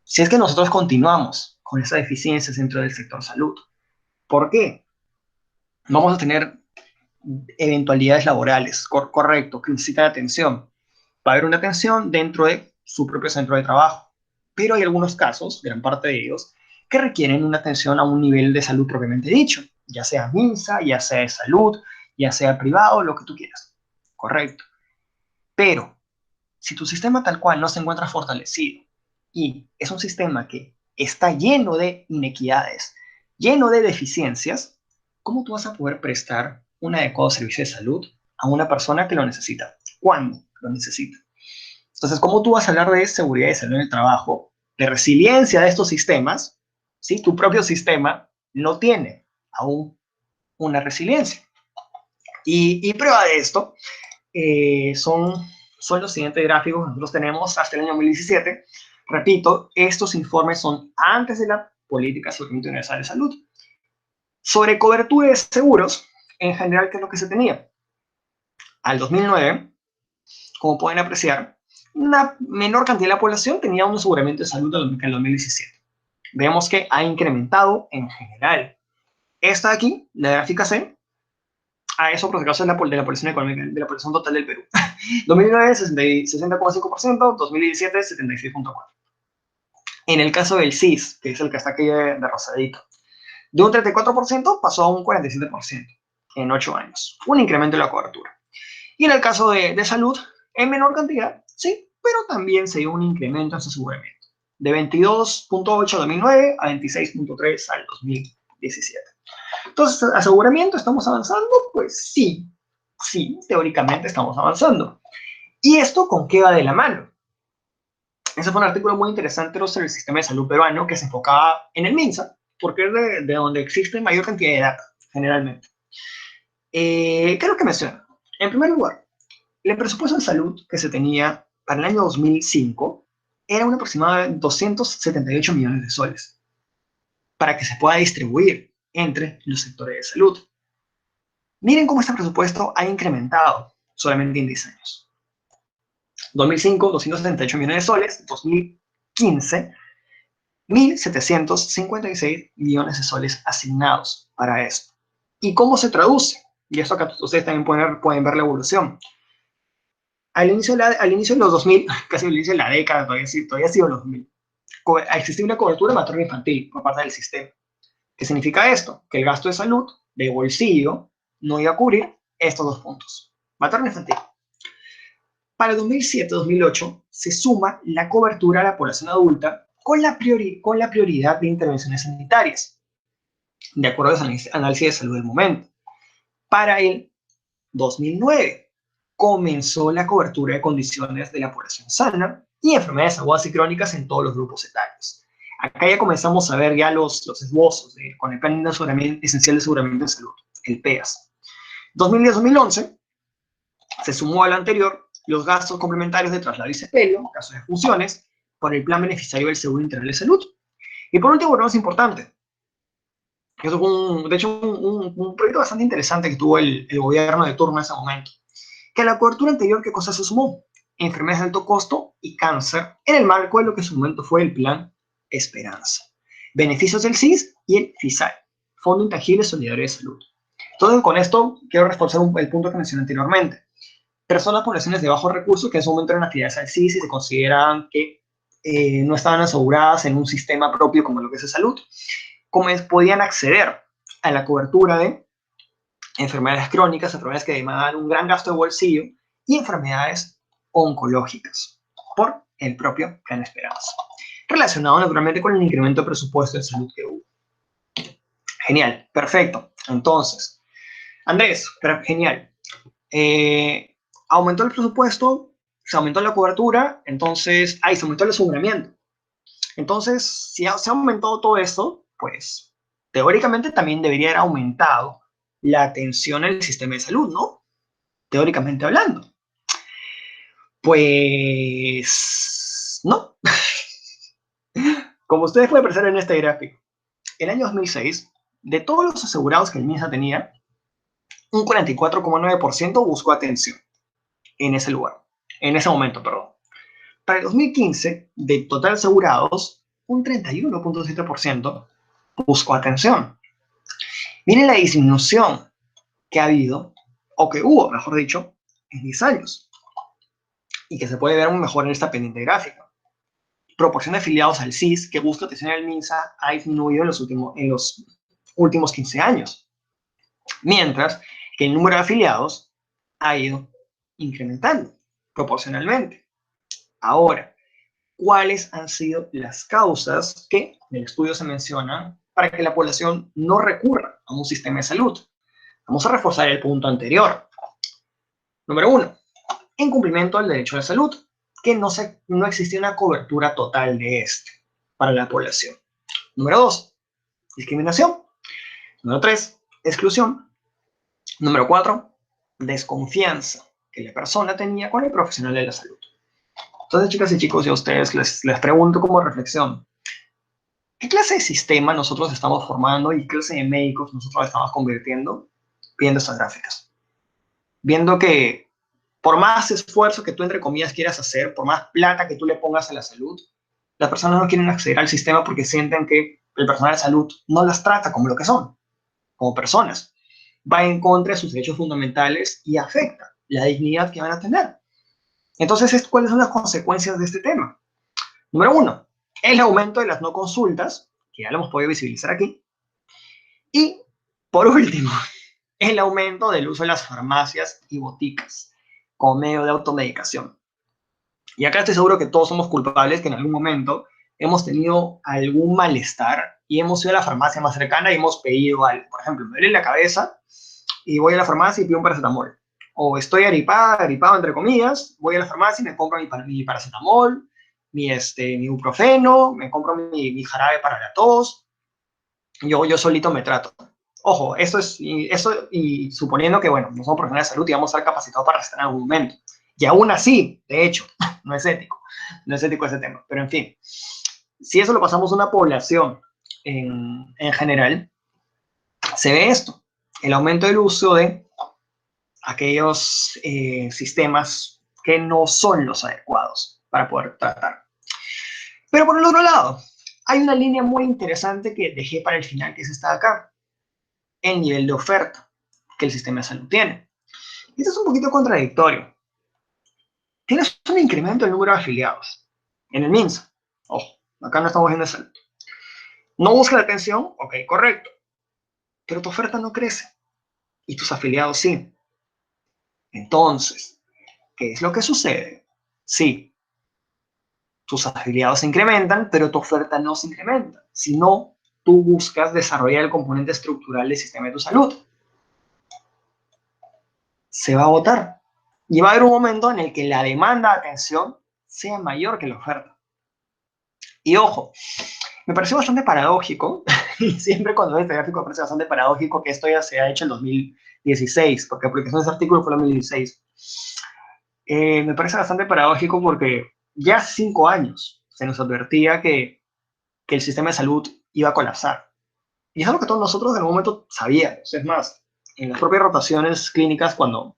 Speaker 1: Si es que necesitamos continuamos con esas deficiencias dentro del sector salud. ¿Por qué? Vamos a tener eventualidades laborales, correcto, que necesitan atención. Va a haber una atención dentro de su propio centro de trabajo, pero hay algunos casos, gran parte de ellos, que requieren una atención a un nivel de salud propiamente dicho, ya sea MINSA, ya sea de salud, ya sea privado, lo que tú quieras, correcto. Pero si tu sistema tal cual no se encuentra fortalecido y es un sistema que está lleno de inequidades, lleno de deficiencias, ¿cómo tú vas a poder prestar un adecuado servicio de salud a una persona que lo necesita? ¿Cuándo lo necesita? Entonces, ¿cómo tú vas a hablar de seguridad y salud en el trabajo, de resiliencia de estos sistemas, si tu propio sistema no tiene aún una resiliencia? Y prueba de esto son los siguientes gráficos que nosotros tenemos hasta el año 2017. Repito, estos informes son antes de la política de seguimiento universal de salud. Sobre cobertura de seguros, en general, ¿qué es lo que se tenía? Al 2009, como pueden apreciar, una menor cantidad de la población tenía un aseguramiento de salud que en el 2017. Vemos que ha incrementado en general. Esta de aquí, la gráfica C, a eso por si acaso es de la población económica, de la población total del Perú. 2009, 60,5%, 2017, 76,4%. En el caso del CIS, que es el que está aquí de rosadito, de un 34% pasó a un 47% en 8 años. Un incremento de la cobertura. Y en el caso de salud, en menor cantidad, sí, pero también se dio un incremento en su aseguramiento, de 22.8 al 2009 a 26.3 al 2017. Entonces, aseguramiento, ¿estamos avanzando? Pues sí, sí, teóricamente estamos avanzando. ¿Y esto con qué va de la mano? Ese fue un artículo muy interesante sobre el sistema de salud peruano que se enfocaba en el MINSA, porque es de donde existe mayor cantidad de data, generalmente. ¿Qué es lo que menciona? En primer lugar, el presupuesto de salud que se tenía para el año 2005 era un aproximado de 278 millones de soles para que se pueda distribuir entre los sectores de salud. Miren cómo este presupuesto ha incrementado solamente en 10 años. 2005, 278 millones de soles. 2015, 1.756 millones de soles asignados para esto. ¿Y cómo se traduce? Y esto acá ustedes también pueden ver la evolución. Al inicio de los 2000, casi al inicio de la década, todavía ha sido los 2000, existía una cobertura materno-infantil por parte del sistema. ¿Qué significa esto? Que el gasto de salud, de bolsillo, no iba a cubrir estos dos puntos. Materno-infantil. Para 2007-2008 se suma la cobertura a la población adulta con la prioridad de intervenciones sanitarias, de acuerdo al análisis de salud del momento. Para el 2009 comenzó la cobertura de condiciones de la población sana y enfermedades agudas y crónicas en todos los grupos etarios. Acá ya comenzamos a ver ya los esbozos con el Plan Esencial de Aseguramiento de Salud, el PEAS. 2010-2011 se sumó al anterior los gastos complementarios de traslado y sepelio, casos de funciones, por el Plan Beneficiario del Seguro Integral de Salud. Y por último, lo más importante, eso fue de hecho un proyecto bastante interesante que tuvo el gobierno de turno en ese momento, que a la cobertura anterior, ¿qué cosa se sumó? Enfermedades de alto costo y cáncer en el marco de lo que en su momento fue el Plan Esperanza. Beneficios del CIS y el FISAI, Fondo Intangible Solidario de Salud. Entonces, con esto quiero reforzar el punto que mencioné anteriormente. Personas, poblaciones de bajos recursos que en su momento eran actividades al CIS y se consideran que no estaban aseguradas en un sistema propio como lo que es de salud, como podían acceder a la cobertura de enfermedades crónicas, enfermedades que demandan un gran gasto de bolsillo y enfermedades oncológicas por el propio Plan Esperanza, relacionado naturalmente con el incremento de presupuesto de salud que hubo. Genial, perfecto. Entonces, Andrés, genial. Aumentó el presupuesto, se aumentó la cobertura, entonces, se aumentó el aseguramiento. Entonces, si se ha aumentado todo esto, pues teóricamente también debería haber aumentado la atención en el sistema de salud, ¿no? Teóricamente hablando. Pues no. Como ustedes pueden apreciar en este gráfico, el año 2006, de todos los asegurados que el MINSA tenía, un 44,9% buscó atención en ese lugar, en ese momento, perdón. Para el 2015, de total asegurados, un 31,7% buscó atención. Miren la disminución que ha habido, o que hubo, mejor dicho, en 10 años, y que se puede ver aún mejor en esta pendiente gráfica. Proporción de afiliados al CIS que busca atención al MINSA ha disminuido en los últimos 15 años, mientras que el número de afiliados ha ido incrementando proporcionalmente. Ahora, ¿cuáles han sido las causas que en el estudio se mencionan para que la población no recurra a un sistema de salud? Vamos a reforzar el punto anterior. Número 1, incumplimiento del derecho a la salud, que no existía una cobertura total de este para la población. Número 2, discriminación. Número 3, exclusión. Número 4, desconfianza que la persona tenía con el profesional de la salud. Entonces, chicas y chicos, yo a ustedes les pregunto como reflexión, ¿qué clase de sistema nosotros estamos formando y qué clase de médicos nosotros estamos convirtiendo viendo estas gráficas? Viendo que por más esfuerzo que tú, entre comillas, quieras hacer, por más plata que tú le pongas a la salud, las personas no quieren acceder al sistema porque sienten que el personal de salud no las trata como lo que son, como personas. Va en contra de sus derechos fundamentales y afecta la dignidad que van a tener. Entonces, ¿cuáles son las consecuencias de este tema? Número 1, el aumento de las no consultas, que ya lo hemos podido visibilizar aquí. Y, por último, el aumento del uso de las farmacias y boticas, como medio de automedicación. Y acá estoy seguro que todos somos culpables, que en algún momento hemos tenido algún malestar y hemos ido a la farmacia más cercana y hemos pedido algo. Por ejemplo, me duele la cabeza y voy a la farmacia y pido un paracetamol. O estoy gripado entre comillas, voy a la farmacia y me compro mi paracetamol, mi ibuprofeno, me compro mi jarabe para la tos. Yo solito me trato. Ojo, eso y suponiendo que, bueno, no somos profesionales de salud y vamos a estar capacitados para recetar en algún momento. Y aún así, de hecho, no es ético. No es ético ese tema. Pero en fin, si eso lo pasamos a una población en general, se ve esto. El aumento del uso de aquellos sistemas que no son los adecuados para poder tratar. Pero por el otro lado, hay una línea muy interesante que dejé para el final, que es esta de acá. El nivel de oferta que el sistema de salud tiene. Y esto es un poquito contradictorio. Tienes un incremento del número de afiliados en el MINSA. Ojo, acá no estamos viendo salud. No busca la atención, ok, correcto. Pero tu oferta no crece. Y tus afiliados sí. Entonces, ¿qué es lo que sucede? Sí, tus afiliados se incrementan, pero tu oferta no se incrementa. Si no, tú buscas desarrollar el componente estructural del sistema de tu salud. Se va a agotar. Y va a haber un momento en el que la demanda de atención sea mayor que la oferta. Y ojo, me pareció bastante paradójico, y siempre cuando veo este gráfico me parece bastante paradójico que esto ya se ha hecho en 2016, porque la publicación de ese artículo fue en 2016. Me parece bastante paradójico porque ya hace 5 años se nos advertía que el sistema de salud iba a colapsar. Y es algo que todos nosotros en algún momento sabíamos. Es más, en las propias rotaciones clínicas cuando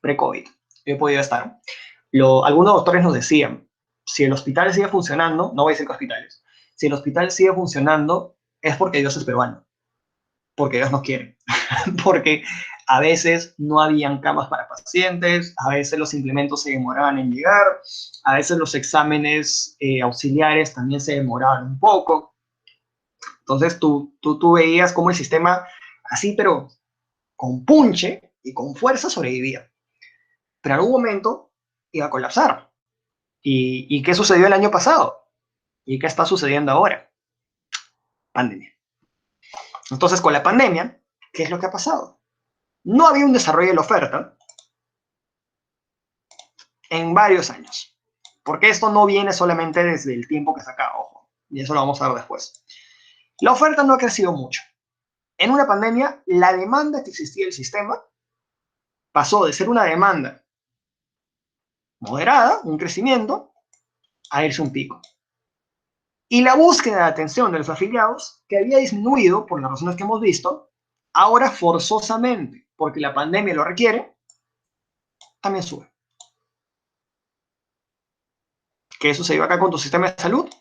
Speaker 1: pre-COVID yo he podido estar, algunos doctores nos decían, si el hospital sigue funcionando, no voy a decir que hospitales, si el hospital sigue funcionando es porque Dios es peruano, porque Dios nos quiere, porque a veces no habían camas para pacientes, a veces los implementos se demoraban en llegar, a veces los exámenes auxiliares también se demoraban un poco. Entonces tú veías cómo el sistema, así pero con punche y con fuerza sobrevivía. Pero en algún momento iba a colapsar. ¿Y qué sucedió el año pasado? ¿Y qué está sucediendo ahora? Pandemia. Entonces, con la pandemia, ¿qué es lo que ha pasado? No había un desarrollo de la oferta en varios años. Porque esto no viene solamente desde el tiempo que está acá, ojo. Y eso lo vamos a ver después. La oferta no ha crecido mucho. En una pandemia, la demanda que existía del sistema pasó de ser una demanda moderada, un crecimiento, a irse un pico. Y la búsqueda de atención de los afiliados, que había disminuido por las razones que hemos visto, ahora forzosamente, porque la pandemia lo requiere, también sube. ¿Qué sucedió acá con tu sistema de salud?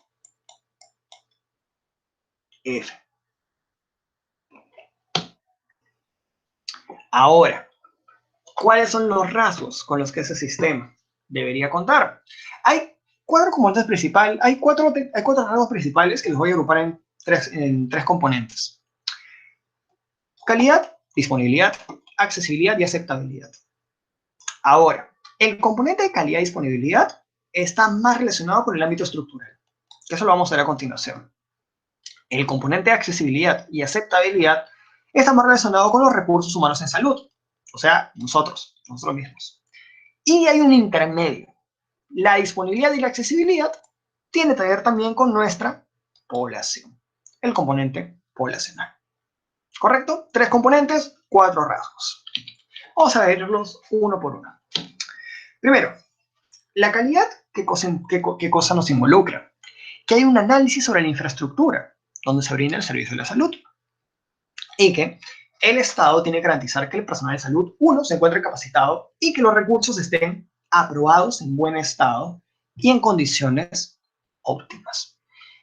Speaker 1: F. Ahora, ¿cuáles son los rasgos con los que ese sistema debería contar? Hay cuatro componentes principales, hay cuatro rasgos principales que los voy a agrupar en tres componentes. Calidad, disponibilidad, accesibilidad y aceptabilidad. Ahora, el componente de calidad y disponibilidad está más relacionado con el ámbito estructural, que eso lo vamos a ver a continuación. El componente de accesibilidad y aceptabilidad está más relacionado con los recursos humanos en salud, o sea, nosotros mismos. Y hay un intermedio. La disponibilidad y la accesibilidad tiene que ver también con nuestra población, el componente poblacional. ¿Correcto? 3 componentes, 4 rasgos. Vamos a verlos uno por uno. Primero, la calidad, ¿qué cosa nos involucra? Que hay un análisis sobre la infraestructura donde se brinda el servicio de la salud. Y que el Estado tiene que garantizar que el personal de salud, uno, se encuentre capacitado y que los recursos estén aprobados en buen estado y en condiciones óptimas.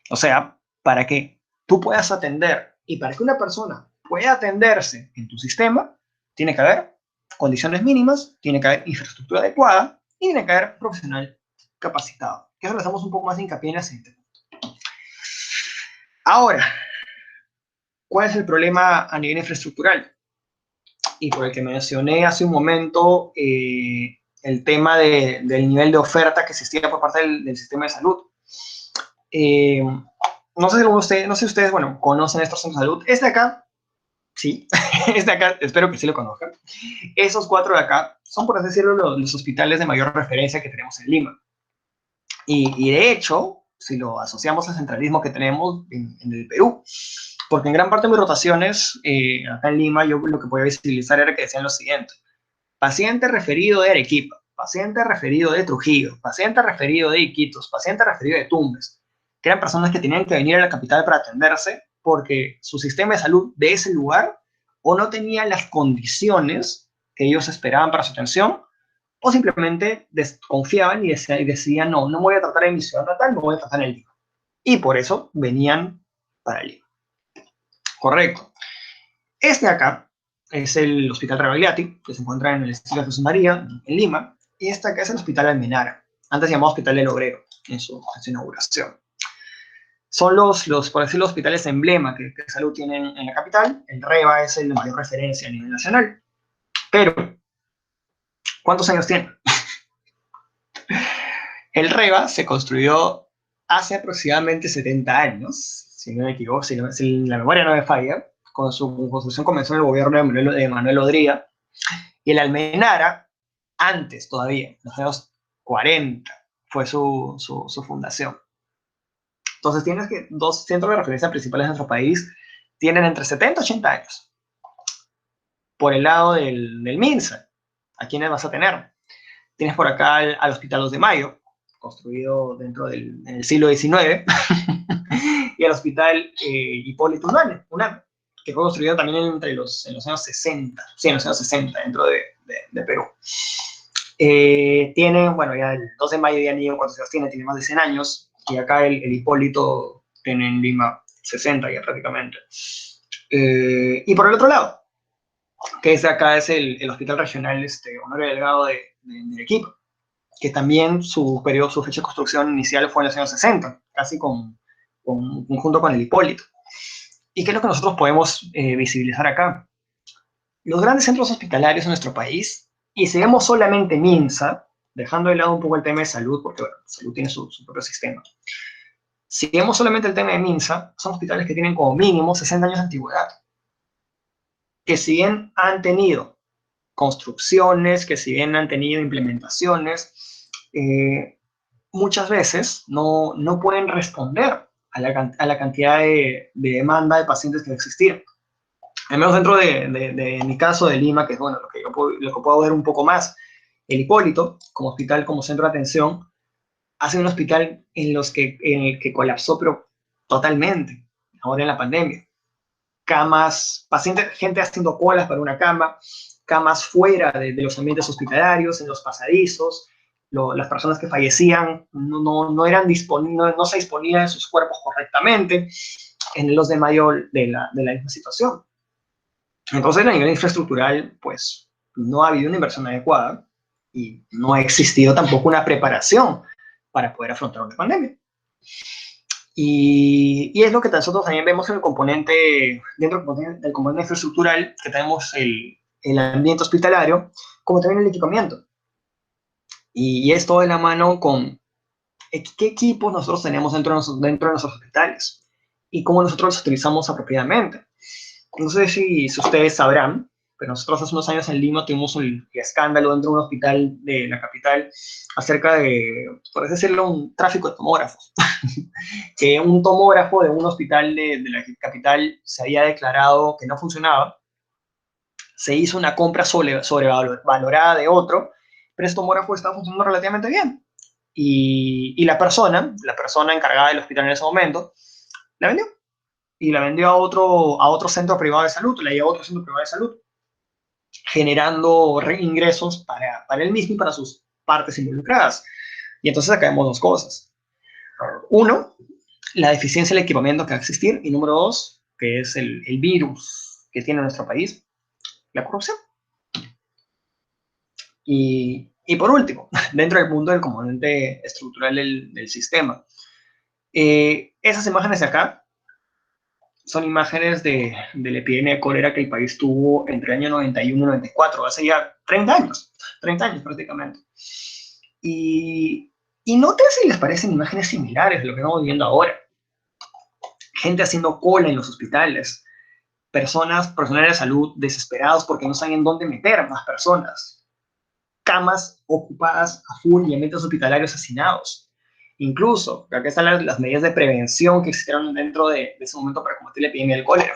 Speaker 1: O sea, para que tú puedas atender y para que una persona pueda atenderse en tu sistema, tiene que haber condiciones mínimas, tiene que haber infraestructura adecuada y tiene que haber profesional capacitado. Que eso le damos un poco más de hincapié en la siguiente. Ahora, ¿cuál es el problema a nivel infraestructural? Y por el que mencioné hace un momento el tema del nivel de oferta que existía por parte del sistema de salud. Eh, no sé si ustedes, bueno, conocen estos centros de salud. Este de acá, sí, este de acá, espero que sí lo conozcan. Esos 4 de acá son, por así decirlo, los hospitales de mayor referencia que tenemos en Lima. Y de hecho, si lo asociamos al centralismo que tenemos en el Perú, porque en gran parte de mis rotaciones acá en Lima, yo lo que podía visibilizar era que decían lo siguiente: paciente referido de Arequipa, paciente referido de Trujillo, paciente referido de Iquitos, paciente referido de Tumbes, que eran personas que tenían que venir a la capital para atenderse porque su sistema de salud de ese lugar o no tenía las condiciones que ellos esperaban para su atención, o simplemente desconfiaban y decían, no, no me voy a tratar en mi ciudad natal, me voy a tratar en Lima. Y por eso venían para Lima. Correcto. Este de acá es el Hospital Rebagliati, que se encuentra en el distrito de Jesús María, en Lima, y este acá es el Hospital Almenara, antes llamado Hospital del Obrero, en su inauguración. Son por decirlo, hospitales emblema que salud tienen en la capital. El REBA es el de mayor referencia a nivel nacional. Pero, ¿cuántos años tiene? El REBA se construyó hace aproximadamente 70 años, si no me equivoco, si la memoria no me falla. Con su construcción comenzó en el gobierno de Manuel Odría, y el Almenara, antes todavía, en los años 40, fue su fundación. Entonces tienes que 2 centros de referencia principales de nuestro país tienen entre 70 y 80 años. Por el lado del MINSA, ¿a quiénes vas a tener? Tienes por acá al Hospital 2 de Mayo, construido en el siglo XIX, y al Hospital Hipólito Unanue, que fue construido también en los años 60, sí, en los años 60, dentro de Perú. Bueno, ya el 2 de mayo ya ni cuántos años tiene más de 100 años, y acá el Hipólito tiene en Lima 60 ya prácticamente. Y por el otro lado, que acá es el Hospital Regional Honorio Delgado de Arequipa, que también su fecha de construcción inicial fue en los años 60, casi junto con el Hipólito. ¿Y qué es lo que nosotros podemos visibilizar acá? Los grandes centros hospitalarios en nuestro país, y si vemos solamente MINSA, dejando de lado un poco el tema de salud, porque bueno, salud tiene su propio sistema. Si vemos solamente el tema de MINSA, son hospitales que tienen como mínimo 60 años de antigüedad, que si bien han tenido construcciones, que si bien han tenido implementaciones, muchas veces no pueden responder a la cantidad de demanda de pacientes que existían. Al menos dentro de mi caso de Lima, que es bueno, lo que puedo ver un poco más, el Hipólito, como hospital, como centro de atención, hace un hospital en el que colapsó, pero totalmente, ahora en la pandemia. Camas, pacientes, gente haciendo colas para una cama, camas fuera de los ambientes hospitalarios, en los pasadizos, las personas que fallecían no se disponían de sus cuerpos correctamente, en los de mayor de la misma situación. Entonces, a nivel infraestructural, pues no ha habido una inversión adecuada y no ha existido tampoco una preparación para poder afrontar una pandemia. Y es lo que nosotros también vemos en el componente, dentro del componente infraestructural, que tenemos el ambiente hospitalario, como también el equipamiento. Y esto de la mano con qué equipos nosotros tenemos dentro de nuestros hospitales y cómo nosotros los utilizamos apropiadamente. No sé si ustedes sabrán, pero nosotros hace unos años en Lima tuvimos el escándalo dentro de un hospital de la capital acerca de, por así decirlo, un tráfico de tomógrafos. Que un tomógrafo de un hospital de la capital se había declarado que no funcionaba, se hizo una compra sobrevalorada de otro, pero ese tomógrafo estaba funcionando relativamente bien. Y la persona encargada del hospital en ese momento, la vendió. Y la vendió a otro centro privado de salud, la llevó a otro centro privado de salud, generando ingresos para él mismo y para sus partes involucradas. Y entonces acá vemos 2 cosas. Uno, la deficiencia del equipamiento que va a existir. Y número 2, que es el virus que tiene nuestro país, la corrupción. Y por último, dentro del mundo del componente estructural del sistema, esas imágenes de acá son imágenes de la epidemia de cólera que el país tuvo entre el año 91 y 94, hace ya 30 años prácticamente. Y, y noten si les parecen imágenes similares de lo que estamos viendo ahora. Gente haciendo cola en los hospitales, personales de salud desesperados porque no saben dónde meter más personas, camas ocupadas a full y ambientes hospitalarios hacinados. Incluso, acá están las medidas de prevención que existieron dentro de ese momento para combatir la epidemia del cólera.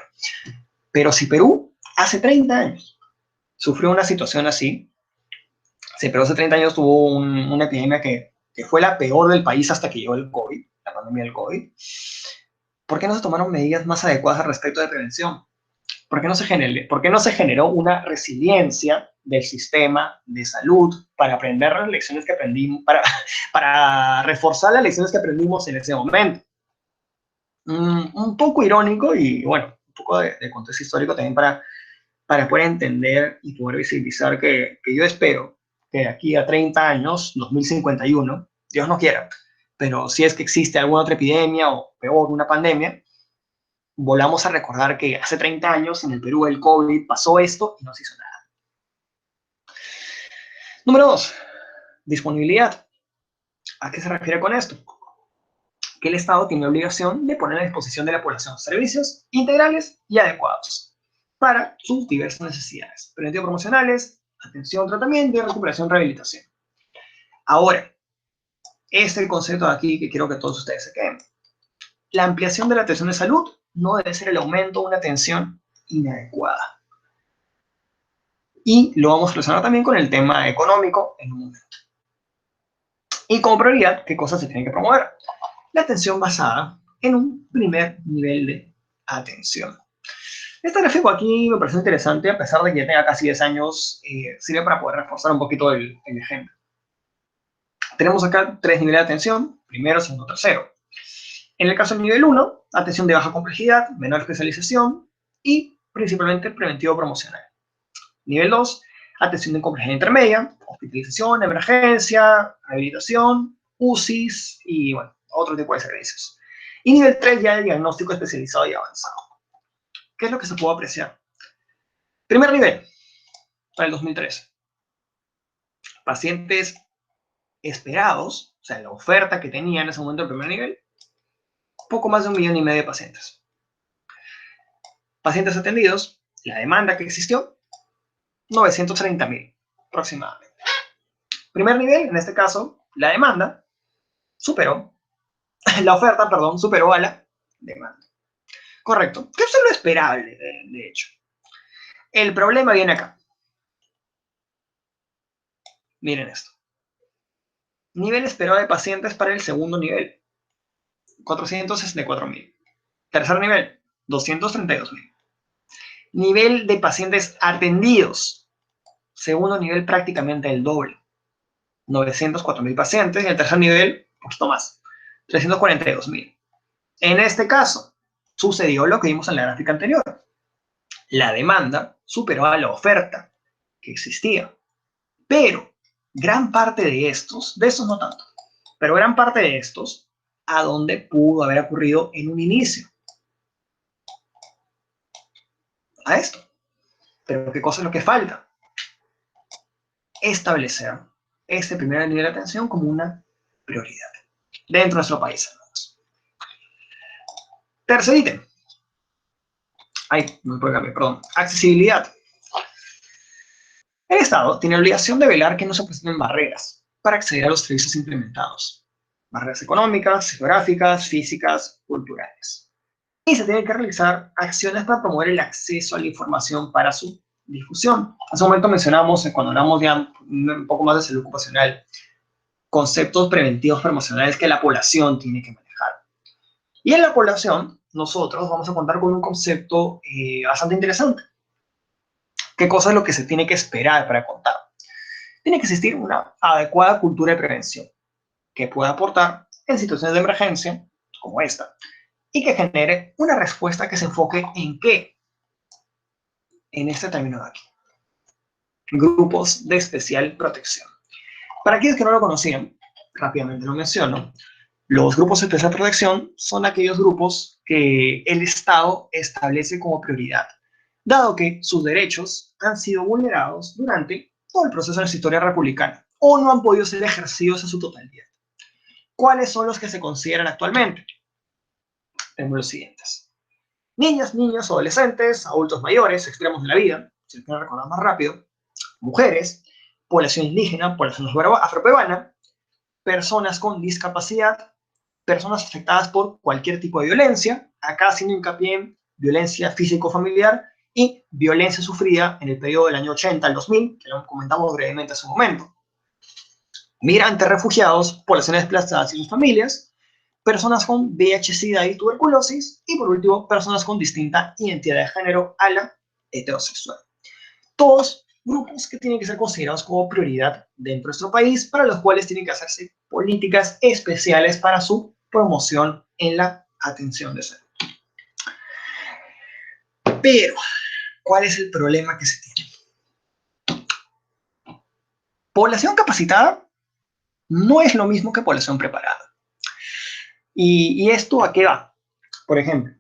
Speaker 1: Pero si Perú hace 30 años sufrió una situación así, si Perú hace 30 años tuvo una epidemia que fue la peor del país hasta que llegó el COVID, la pandemia del COVID, ¿por qué no se tomaron medidas más adecuadas al respecto de prevención? ¿Por qué no se generó una resiliencia del sistema de salud para aprender las lecciones que aprendimos, para reforzar las lecciones que aprendimos en ese momento? Un poco irónico y, bueno, un poco de contexto histórico también para poder entender y poder visibilizar que yo espero que de aquí a 30 años, 2051, Dios no quiera, pero si es que existe alguna otra epidemia o peor, una pandemia, volvamos a recordar que hace 30 años en el Perú el COVID pasó esto y no se hizo nada. Número 2, disponibilidad. ¿A qué se refiere con esto? Que el Estado tiene obligación de poner a disposición de la población servicios integrales y adecuados para sus diversas necesidades, preventivos promocionales, atención, tratamiento y recuperación, rehabilitación. Ahora, este es el concepto de aquí que quiero que todos ustedes se queden. La ampliación de la atención de salud no debe ser el aumento de una atención inadecuada. Y lo vamos a relacionar también con el tema económico en un momento. Y como prioridad, ¿qué cosas se tienen que promover? La atención basada en un primer nivel de atención. Este gráfico aquí me parece interesante, a pesar de que ya tenga casi 10 años, sirve para poder reforzar un poquito el ejemplo. Tenemos acá 3 niveles de atención, primero, segundo, tercero. En el caso del nivel 1, atención de baja complejidad, menor especialización y principalmente preventivo promocional. Nivel 2, atención de complejidad intermedia, hospitalización, emergencia, rehabilitación, UCIs y, bueno, otro tipo de servicios. Y nivel 3 ya el diagnóstico especializado y avanzado. ¿Qué es lo que se puede apreciar? Primer nivel, para el 2013. Pacientes esperados, o sea, la oferta que tenía en ese momento el primer nivel, poco más de 1,5 millones de pacientes. Pacientes atendidos, la demanda que existió, 930,000 aproximadamente. Primer nivel, en este caso, la demanda superó, la oferta, perdón, superó a la demanda. Correcto. ¿Qué es lo esperable, de hecho? El problema viene acá. Miren esto. Nivel esperado de pacientes para el segundo nivel, 464,000. Tercer nivel, 232,000. Nivel de pacientes atendidos, segundo nivel prácticamente el doble, 904,000 pacientes. Y el tercer nivel, un poquito más, 342,000. En este caso, sucedió lo que vimos en la gráfica anterior. La demanda superó a la oferta que existía. Pero gran parte de estos no tanto, pero gran parte de estos, ¿a dónde pudo haber ocurrido en un inicio? A esto. Pero ¿qué cosa es lo que falta? Establecer este primer nivel de atención como una prioridad dentro de nuestro país. Tercer ítem. No puede cambiar, perdón. Accesibilidad. El Estado tiene obligación de velar que no se presenten barreras para acceder a los servicios implementados. Barreras económicas, geográficas, físicas, culturales. Y se tienen que realizar acciones para promover el acceso a la información para su difusión. Hace un momento mencionamos, cuando hablamos ya un poco más de salud ocupacional, conceptos preventivos promocionales que la población tiene que manejar. Y en la población, nosotros vamos a contar con un concepto bastante interesante. ¿Qué cosa es lo que se tiene que esperar para contar? Tiene que existir una adecuada cultura de prevención que pueda aportar en situaciones de emergencia como esta y que genere una respuesta que se enfoque en qué, en este término de aquí, grupos de especial protección. Para aquellos que no lo conocían, rápidamente lo menciono, Los grupos de especial protección son aquellos grupos que el Estado establece como prioridad, dado que sus derechos han sido vulnerados durante todo el proceso de la historia republicana o no han podido ser ejercidos en su totalidad. ¿Cuáles son los que se consideran actualmente? Tenemos los siguientes. Niñas, niños, adolescentes, adultos mayores, extremos de la vida, si lo quieren recordar más rápido, mujeres, población indígena, población afroperuana, personas con discapacidad, personas afectadas por cualquier tipo de violencia, acá haciendo hincapié en violencia físico-familiar y violencia sufrida en el periodo del año 80 al 2000, que lo comentamos brevemente hace un momento. Migrantes, refugiados, poblaciones desplazadas y sus familias, personas con VIH, SIDA y tuberculosis, y por último, personas con distinta identidad de género a la heterosexual. Todos grupos que tienen que ser considerados como prioridad dentro de nuestro país, para los cuales tienen que hacerse políticas especiales para su promoción en la atención de salud. Pero, ¿cuál es el problema que se tiene? Población capacitada no es lo mismo que población preparada. ¿Y esto a qué va? Por ejemplo,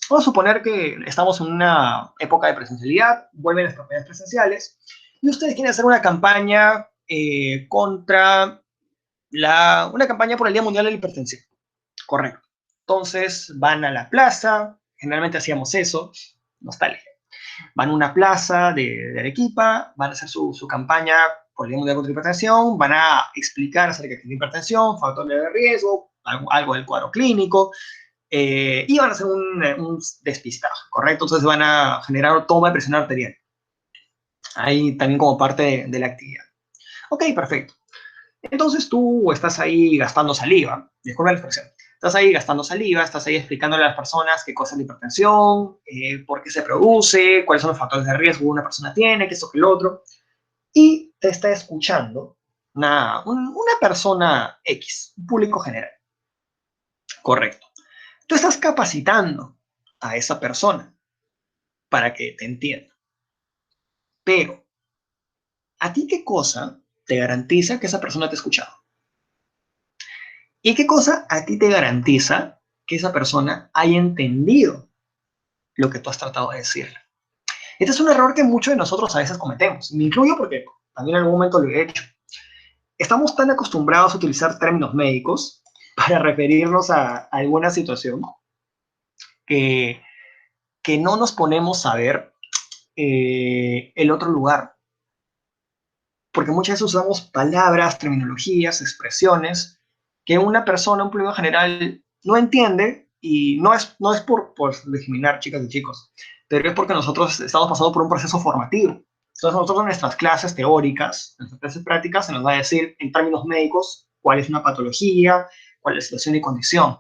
Speaker 1: vamos a suponer que estamos en una época de presencialidad, vuelven las campañas presenciales, y ustedes quieren hacer una campaña contra una campaña por el Día Mundial de la Hipertensión. Correcto. Entonces van a la plaza, generalmente hacíamos eso, nostalgia. Van a una plaza de Arequipa, van a hacer su campaña por el Día Mundial contra la Hipertensión, van a explicar acerca de la hipertensión, factores de riesgo, algo del cuadro clínico, y van a hacer un despistaje, ¿correcto? Entonces van a generar toma de presión arterial. Ahí también como parte de la actividad. Ok, perfecto. Entonces tú estás ahí gastando saliva, disculpa la expresión, estás ahí gastando saliva, estás ahí explicándole a las personas qué cosa es la hipertensión, por qué se produce, cuáles son los factores de riesgo que una persona tiene, qué es esto, que el otro, y te está escuchando una persona X, un público general. Correcto. Tú estás capacitando a esa persona para que te entienda. Pero, ¿a ti qué cosa te garantiza que esa persona te ha escuchado? ¿Y qué cosa a ti te garantiza que esa persona haya entendido lo que tú has tratado de decirle? Este es un error que muchos de nosotros a veces cometemos. Me incluyo porque también en algún momento lo he hecho. Estamos tan acostumbrados a utilizar términos médicos para referirnos a alguna situación que, que no nos ponemos a ver el otro lugar. Porque muchas veces usamos palabras, terminologías, expresiones que una persona, un público general, no entiende, y no es por discriminar chicas y chicos, pero es porque nosotros estamos pasando por un proceso formativo. Entonces nosotros en nuestras clases teóricas, en nuestras clases prácticas, se nos va a decir en términos médicos cuál es una patología, cuál es la situación y condición.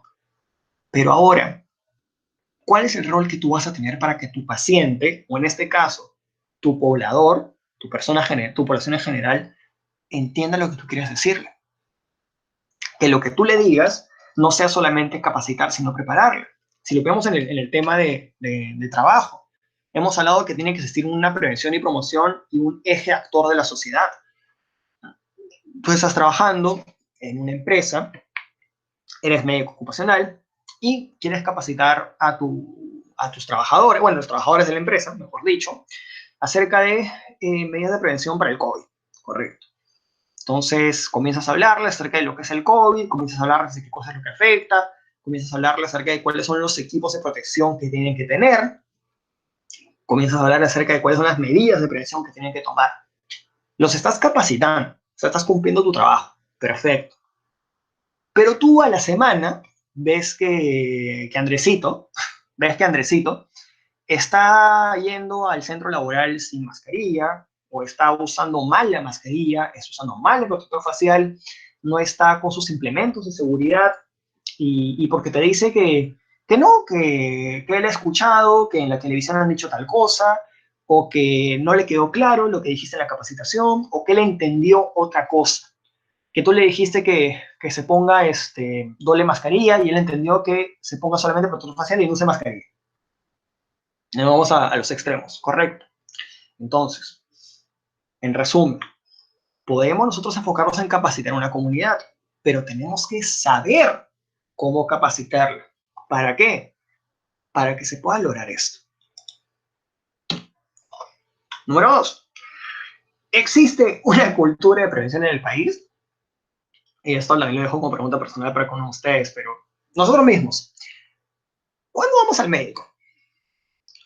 Speaker 1: Pero ahora, ¿cuál es el rol que tú vas a tener para que tu paciente, o en este caso, tu poblador, tu población en general, entienda lo que tú quieres decirle? Que lo que tú le digas no sea solamente capacitar, sino prepararle. Si lo vemos en el tema de trabajo, hemos hablado que tiene que existir una prevención y promoción y un eje actor de la sociedad. Tú estás trabajando en una empresa, eres médico ocupacional y quieres capacitar a tus trabajadores, bueno, los trabajadores de la empresa, mejor dicho, acerca de medidas de prevención para el COVID. Correcto. Entonces comienzas a hablarle acerca de lo que es el COVID, comienzas a hablarle de qué cosa es lo que afecta, comienzas a hablarle acerca de cuáles son los equipos de protección que tienen que tener, comienzas a hablarle acerca de cuáles son las medidas de prevención que tienen que tomar. Los estás capacitando, o sea, estás cumpliendo tu trabajo. Perfecto. Pero tú a la semana ves que Andresito, ves que Andresito está yendo al centro laboral sin mascarilla, o está usando mal la mascarilla, está usando mal el protector facial, no está con sus implementos de seguridad, y porque te dice que no, que él ha escuchado, que en la televisión han dicho tal cosa, o que no le quedó claro lo que dijiste en la capacitación, o que él entendió otra cosa. Que tú le dijiste que se ponga doble mascarilla y él entendió que se ponga solamente protector facial y no use mascarilla. No vamos a los extremos, correcto. Entonces, en resumen, podemos nosotros enfocarnos en capacitar a una comunidad, pero tenemos que saber cómo capacitarla. ¿Para qué? Para que se pueda lograr esto. Número 2. ¿Existe una cultura de prevención en el país? Y esto lo dejo como pregunta personal para con ustedes, pero nosotros mismos, ¿cuándo vamos al médico?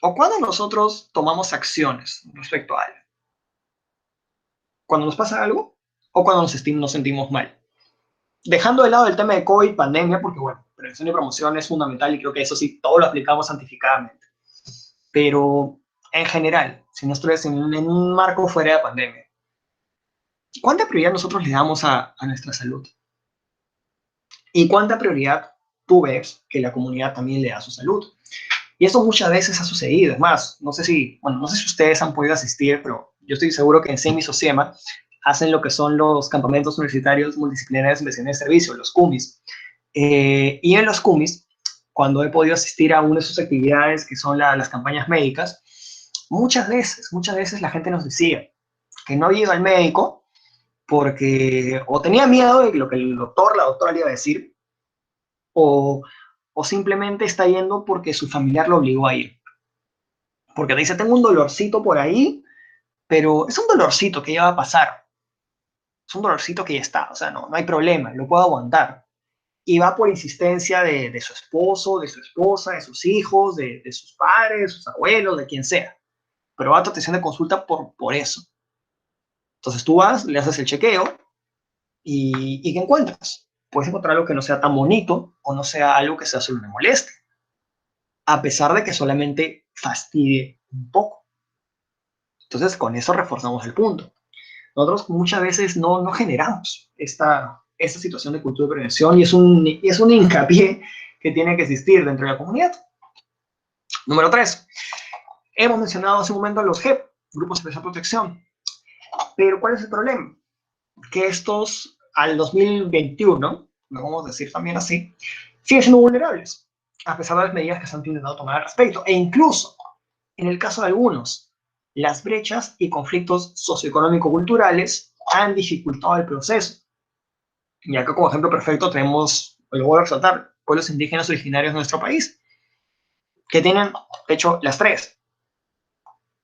Speaker 1: ¿O cuándo nosotros tomamos acciones respecto a algo? ¿Cuando nos pasa algo? ¿O cuando nos sentimos mal? Dejando de lado el tema de COVID, pandemia, porque bueno, prevención y promoción es fundamental y creo que eso sí, todo lo aplicamos santificadamente. Pero en general, si no estuviese en un marco fuera de pandemia, ¿cuánta prioridad nosotros le damos a nuestra salud? ¿Y cuánta prioridad tú ves que la comunidad también le da a su salud? Y esto muchas veces ha sucedido. Es más, no sé si ustedes han podido asistir, pero yo estoy seguro que en CEMIS o CIEMA hacen lo que son los campamentos universitarios multidisciplinarios de investigación de servicio, los CUMIS. Y en los CUMIS, cuando he podido asistir a una de sus actividades, que son las campañas médicas, muchas veces la gente nos decía que no iba al médico porque o tenía miedo de lo que la doctora le iba a decir, o, o simplemente está yendo porque su familiar lo obligó a ir. Porque te dice, tengo un dolorcito por ahí, pero es un dolorcito que ya va a pasar. Es un dolorcito que ya está, o sea, no hay problema, lo puedo aguantar. Y va por insistencia de su esposo, de su esposa, de sus hijos, de sus padres, de sus abuelos, de quien sea. Pero va a tu atención de consulta por eso. Entonces tú vas, le haces el chequeo y ¿qué encuentras? Puedes encontrar algo que no sea tan bonito o no sea algo que sea solo una molestia, a pesar de que solamente fastidie un poco. Entonces con eso reforzamos el punto. Nosotros muchas veces no generamos esta situación de cultura de prevención y es un hincapié que tiene que existir dentro de la comunidad. Número 3. Hemos mencionado hace un momento a los GEP, Grupos de Especial Protección. Pero ¿cuál es el problema? Que estos, al 2021, lo vamos a decir también así, siguen siendo vulnerables, a pesar de las medidas que se han intentado tomar al respecto. E incluso, en el caso de algunos, las brechas y conflictos socioeconómico-culturales han dificultado el proceso. Y acá como ejemplo perfecto tenemos, lo voy a resaltar, pueblos indígenas originarios de nuestro país, que tienen, de hecho, las tres: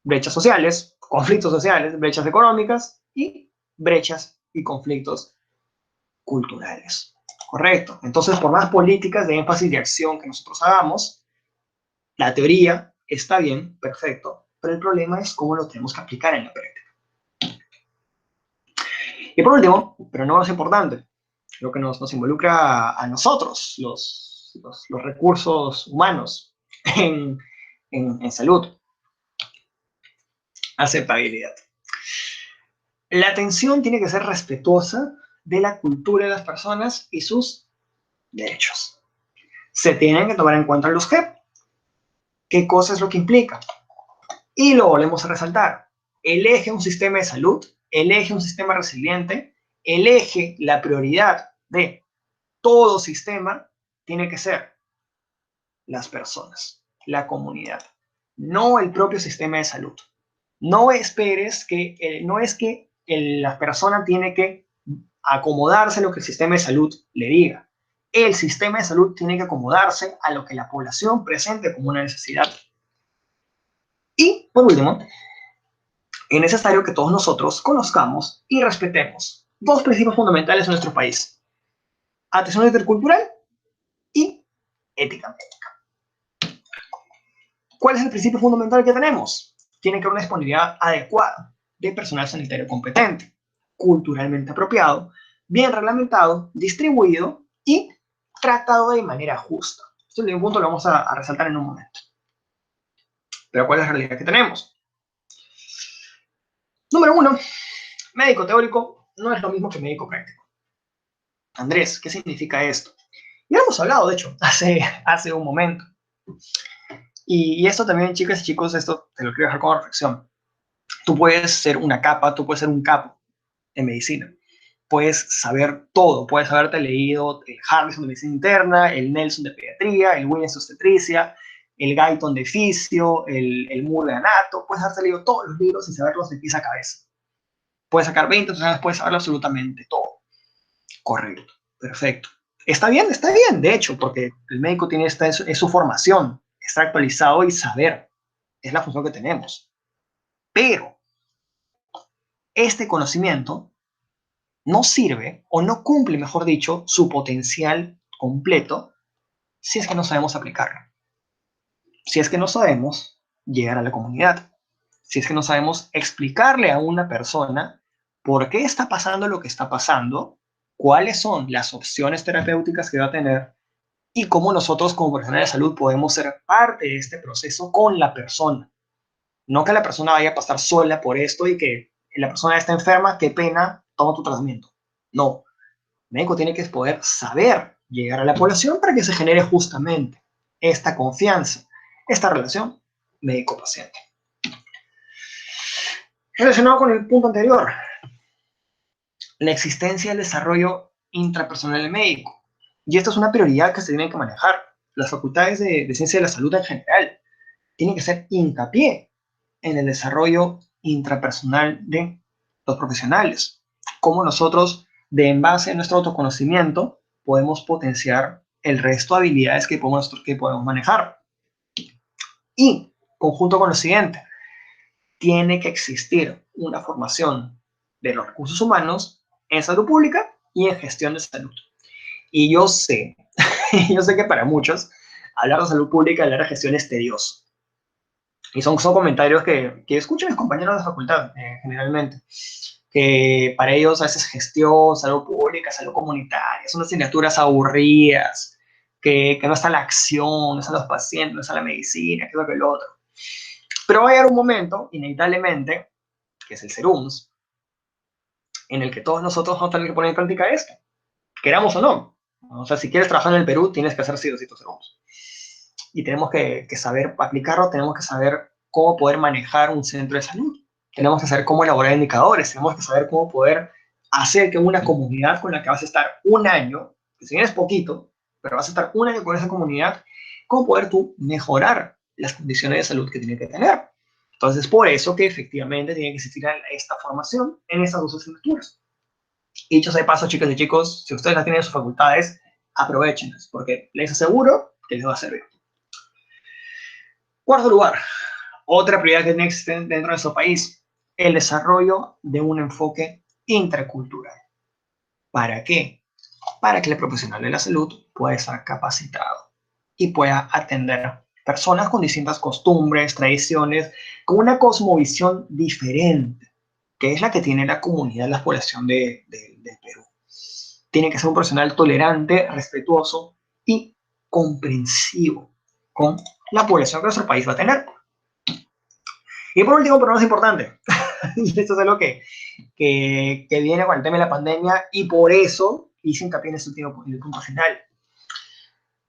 Speaker 1: brechas sociales, conflictos sociales, brechas económicas y brechas y conflictos culturales. Correcto. Entonces, por más políticas de énfasis de acción que nosotros hagamos, la teoría está bien, perfecto, pero el problema es cómo lo tenemos que aplicar en la práctica. Y por último, pero no más importante, lo que nos involucra a nosotros, los recursos humanos en salud: aceptabilidad. La atención tiene que ser respetuosa de la cultura de las personas y sus derechos. Se tienen que tomar en cuenta los GEP. ¿Qué cosa es lo que implica? Y lo volvemos a resaltar. Elige un sistema de salud, elige un sistema resiliente, elige la prioridad de todo sistema, tiene que ser las personas, la comunidad, no el propio sistema de salud. No esperes que, no es que la persona tiene que acomodarse a lo que el sistema de salud le diga. El sistema de salud tiene que acomodarse a lo que la población presente como una necesidad. Y, por último, es necesario que todos nosotros conozcamos y respetemos dos principios fundamentales en nuestro país: atención intercultural y ética médica. ¿Cuál es el principio fundamental que tenemos? Tiene que haber una disponibilidad adecuada de personal sanitario competente, culturalmente apropiado, bien reglamentado, distribuido y tratado de manera justa. Este es un punto que lo vamos a resaltar en un momento. Pero ¿cuál es la realidad que tenemos? Número 1, médico teórico no es lo mismo que médico práctico. Andrés, ¿qué significa esto? Ya hemos hablado, de hecho, hace un momento. Y esto también, chicas y chicos, esto te lo quiero dejar como reflexión. Tú puedes ser una capa, tú puedes ser un capo en medicina. Puedes saber todo, puedes haberte leído el Harrison de medicina interna, el Nelson de pediatría, el Williams de obstetricia, el Guyton de fisio, el Moore de anato. Puedes haberte leído todos los libros y saberlos de pies a cabeza. Puedes sacar 20 entonces puedes saber absolutamente todo. Correcto, perfecto. está bien, de hecho, porque el médico tiene es su formación, está actualizado y saber, es la función que tenemos. Pero este conocimiento no sirve o no cumple, mejor dicho, su potencial completo si es que no sabemos aplicarlo, si es que no sabemos llegar a la comunidad, si es que no sabemos explicarle a una persona por qué está pasando lo que está pasando, cuáles son las opciones terapéuticas que va a tener y cómo nosotros como profesionales de salud podemos ser parte de este proceso con la persona. No que la persona vaya a pasar sola por esto y que la persona está enferma, qué pena, toma tu tratamiento. No, el médico tiene que poder saber llegar a la población para que se genere justamente esta confianza, esta relación médico-paciente. Relacionado con el punto anterior, la existencia del desarrollo intrapersonal del médico. Y esto es una prioridad que se tiene que manejar. Las facultades de ciencia de la salud en general tienen que hacer hincapié en el desarrollo intrapersonal de los profesionales. Cómo nosotros, de en base a nuestro autoconocimiento, podemos potenciar el resto de habilidades que podemos manejar. Y, conjunto con lo siguiente, tiene que existir una formación de los recursos humanos en salud pública y en gestión de salud. Y yo sé, yo sé que para muchos hablar de salud pública, hablar de gestión es tedioso. Y son comentarios que escuchan mis compañeros de facultad, generalmente. Que para ellos a veces gestión, salud pública, salud comunitaria, son asignaturas aburridas, que no está la acción, no están los pacientes, no está la medicina, que es lo que el otro. Pero va a llegar un momento, inevitablemente, que es el SERUMS, en el que todos nosotros vamos a tener que poner en práctica esto, queramos o no. O sea, si quieres trabajar en el Perú, tienes que hacer sí o sí tus SERUMS. Y tenemos que saber aplicarlo, tenemos que saber cómo poder manejar un centro de salud, tenemos que saber cómo elaborar indicadores, tenemos que saber cómo poder hacer que una comunidad con la que vas a estar un año, que si bien es poquito, pero vas a estar un año con esa comunidad, cómo poder tú mejorar las condiciones de salud que tiene que tener. Entonces, por eso que efectivamente tiene que existir esta formación en estas dos asignaturas. Y dicho sea de paso, chicas y chicos, si ustedes la tienen en sus facultades, aprovechenlas, porque les aseguro que les va a servir. Cuarto lugar, otra prioridad que existe dentro de nuestro país, el desarrollo de un enfoque intercultural. ¿Para qué? Para que el profesional de la salud pueda estar capacitado y pueda atender personas con distintas costumbres, tradiciones, con una cosmovisión diferente, que es la que tiene la comunidad, la población del Perú. Tiene que ser un profesional tolerante, respetuoso y comprensivo con la población que nuestro país va a tener. Y por último, pero no es importante, y esto es algo que viene con el tema de la pandemia y por eso hice hincapié en este último en el punto final.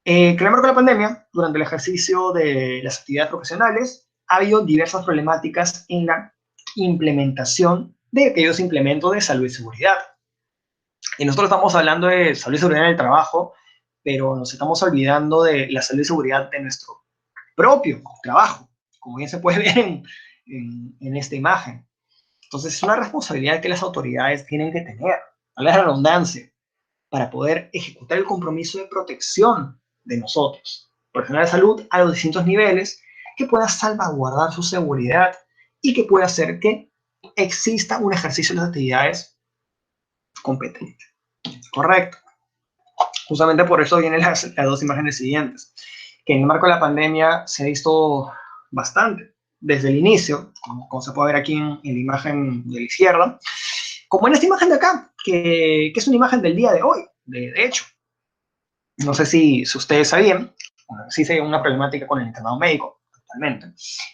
Speaker 1: Que en el marco de la pandemia, durante el ejercicio de las actividades profesionales, ha habido diversas problemáticas en la implementación de aquellos implementos de salud y seguridad. Y nosotros estamos hablando de salud y seguridad en el trabajo, pero nos estamos olvidando de la salud y seguridad de nuestro propio trabajo, como bien se puede ver en esta imagen. Entonces es una responsabilidad que las autoridades tienen que tener, a la redundancia, para poder ejecutar el compromiso de protección de nosotros, profesional de salud a los distintos niveles, que pueda salvaguardar su seguridad y que pueda hacer que exista un ejercicio de las actividades competente. Correcto. Justamente por eso vienen las dos imágenes siguientes, que en el marco de la pandemia se ha visto bastante, desde el inicio, como se puede ver aquí en la imagen de la izquierda, como en esta imagen de acá, que es una imagen del día de hoy, de hecho. No sé si ustedes sabían, sí se hay una problemática con el internado médico actualmente,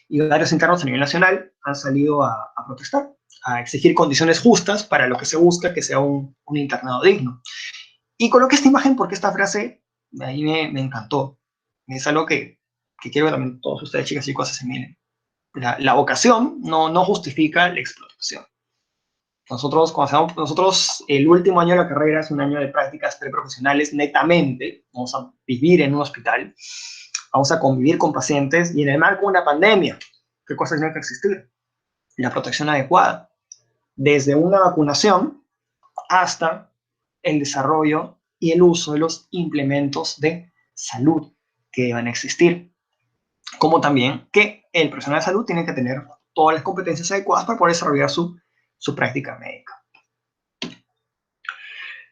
Speaker 1: y varios internos a nivel nacional han salido a protestar, a exigir condiciones justas para lo que se busca que sea un internado digno. Y coloqué esta imagen porque esta frase ahí me encantó. Es algo que quiero que también todos ustedes, chicas y chicos, asimilen. La vocación no justifica la explotación. Nosotros, el último año de la carrera es un año de prácticas preprofesionales netamente. Vamos a vivir en un hospital, vamos a convivir con pacientes y en el marco de una pandemia, ¿qué cosas tienen que existir? La protección adecuada, desde una vacunación hasta el desarrollo y el uso de los implementos de salud que van a existir, como también que el personal de salud tiene que tener todas las competencias adecuadas para poder desarrollar su práctica médica.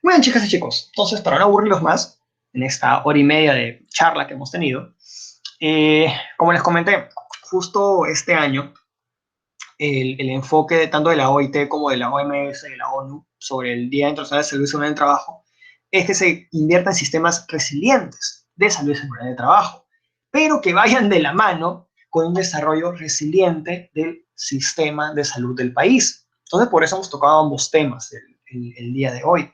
Speaker 1: Muy bien, chicas y chicos, entonces para no aburrirlos más, en esta hora y media de charla que hemos tenido, como les comenté, justo este año, el enfoque tanto de la OIT como de la OMS, de la ONU, sobre el Día Internacional de Salud y Seguridad del Trabajo, es que se invierta en sistemas resilientes de salud y seguridad del trabajo, pero que vayan de la mano con un desarrollo resiliente del sistema de salud del país. Entonces, por eso hemos tocado ambos temas el día de hoy.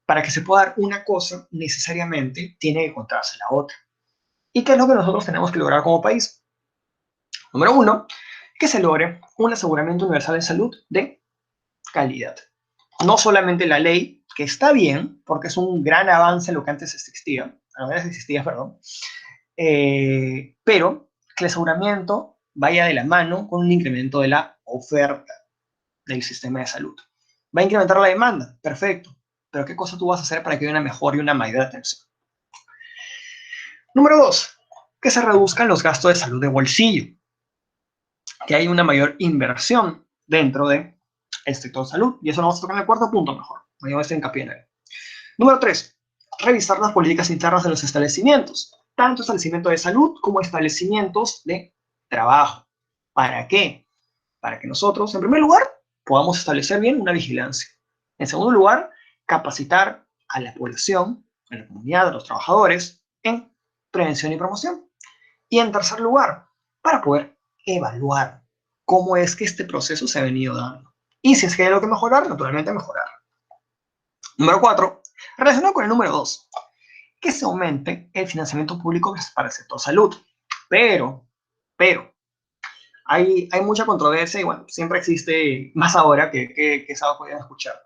Speaker 1: Para que se pueda dar una cosa, necesariamente tiene que encontrarse la otra. ¿Y qué es lo que nosotros tenemos que lograr como país? Número uno, que se logre un aseguramiento universal de salud de calidad. No solamente la ley, que está bien, porque es un gran avance en lo que antes existía, perdón, pero que el aseguramiento vaya de la mano con un incremento de la oferta del sistema de salud. ¿Va a incrementar la demanda? Perfecto. Pero ¿qué cosa tú vas a hacer para que haya una mejor y una mayor atención? Número dos, que se reduzcan los gastos de salud de bolsillo, que hay una mayor inversión dentro del sector salud. Y eso lo vamos a tocar en el cuarto punto mejor. Voy a hacer hincapié en él. Número tres, revisar las políticas internas de los establecimientos, tanto establecimientos de salud como establecimientos de trabajo. ¿Para qué? Para que nosotros, en primer lugar, podamos establecer bien una vigilancia. En segundo lugar, capacitar a la población, a la comunidad, a los trabajadores en prevención y promoción. Y en tercer lugar, para poder evaluar cómo es que este proceso se ha venido dando. Y si es que hay algo que mejorar, naturalmente mejorar. Número 4, relacionado con el número 2, que se aumente el financiamiento público para el sector salud. Pero, hay mucha controversia y bueno, siempre existe, más ahora que es algo que podían escuchar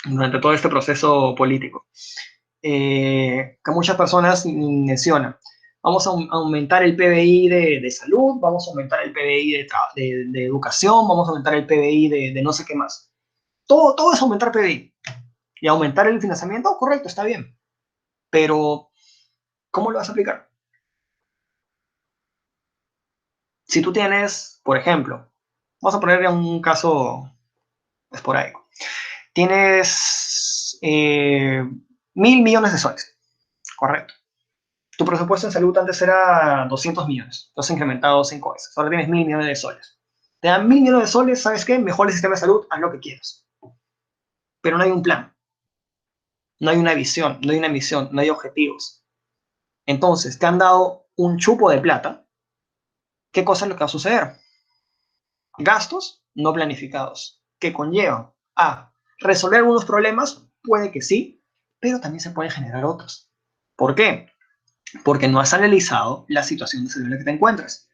Speaker 1: durante todo este proceso político, que muchas personas mencionan. Vamos a aumentar el PBI de salud, vamos a aumentar el PBI de educación, vamos a aumentar el PBI de no sé qué más. Todo es aumentar PBI. Y aumentar el financiamiento, correcto, está bien. Pero, ¿cómo lo vas a aplicar? Si tú tienes, por ejemplo, vamos a poner un caso esporádico. Tienes 1.000 millones de soles, correcto. Tu presupuesto en salud antes era 200 millones, lo has incrementado 5 veces. Ahora tienes 1.000 millones de soles. Te dan 1.000 millones de soles, ¿sabes qué? Mejor el sistema de salud, haz lo que quieras. Pero no hay un plan, no hay una visión, no hay una misión, no hay objetivos. Entonces, te han dado un chupo de plata. ¿Qué cosa es lo que va a suceder? Gastos no planificados, que conllevan a resolver algunos problemas, puede que sí, pero también se pueden generar otros. ¿Por qué? Porque no has analizado la situación de salud en la que te encuentras.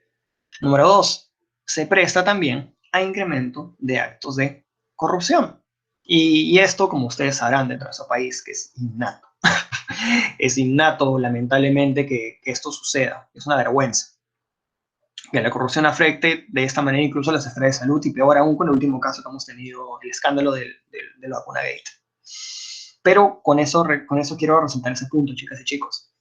Speaker 1: Número 2, se presta también a incremento de actos de corrupción. Y esto, como ustedes sabrán, dentro de nuestro país, que es innato. Es innato, lamentablemente, que esto suceda. Es una vergüenza que la corrupción afecte de esta manera incluso a las esferas de salud y peor aún con el último caso que hemos tenido, el escándalo del vacunagate. Pero con eso quiero resaltar ese punto, chicas y chicos.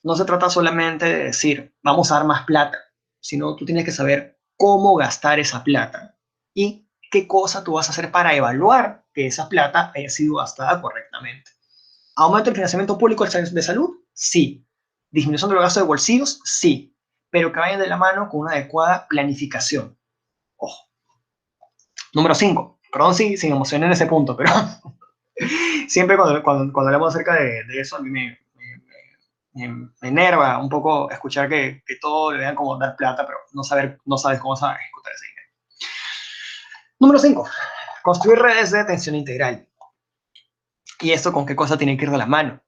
Speaker 1: No se trata solamente de decir, vamos a dar más plata, sino tú tienes que saber cómo gastar esa plata y qué cosa tú vas a hacer para evaluar que esa plata haya sido gastada correctamente. ¿Aumento el financiamiento público de salud? Sí. ¿Disminución de los gastos de bolsillos? Sí. Pero que vayan de la mano con una adecuada planificación. Ojo. Número 5. Perdón si me emocioné en ese punto, pero siempre cuando hablamos acerca de eso, a mí me enerva un poco escuchar que todo le vean como dar plata, pero no sabes cómo se va a ejecutar ese dinero. Número 5. Construir redes de atención integral. ¿Y esto con qué cosa tiene que ir de la mano?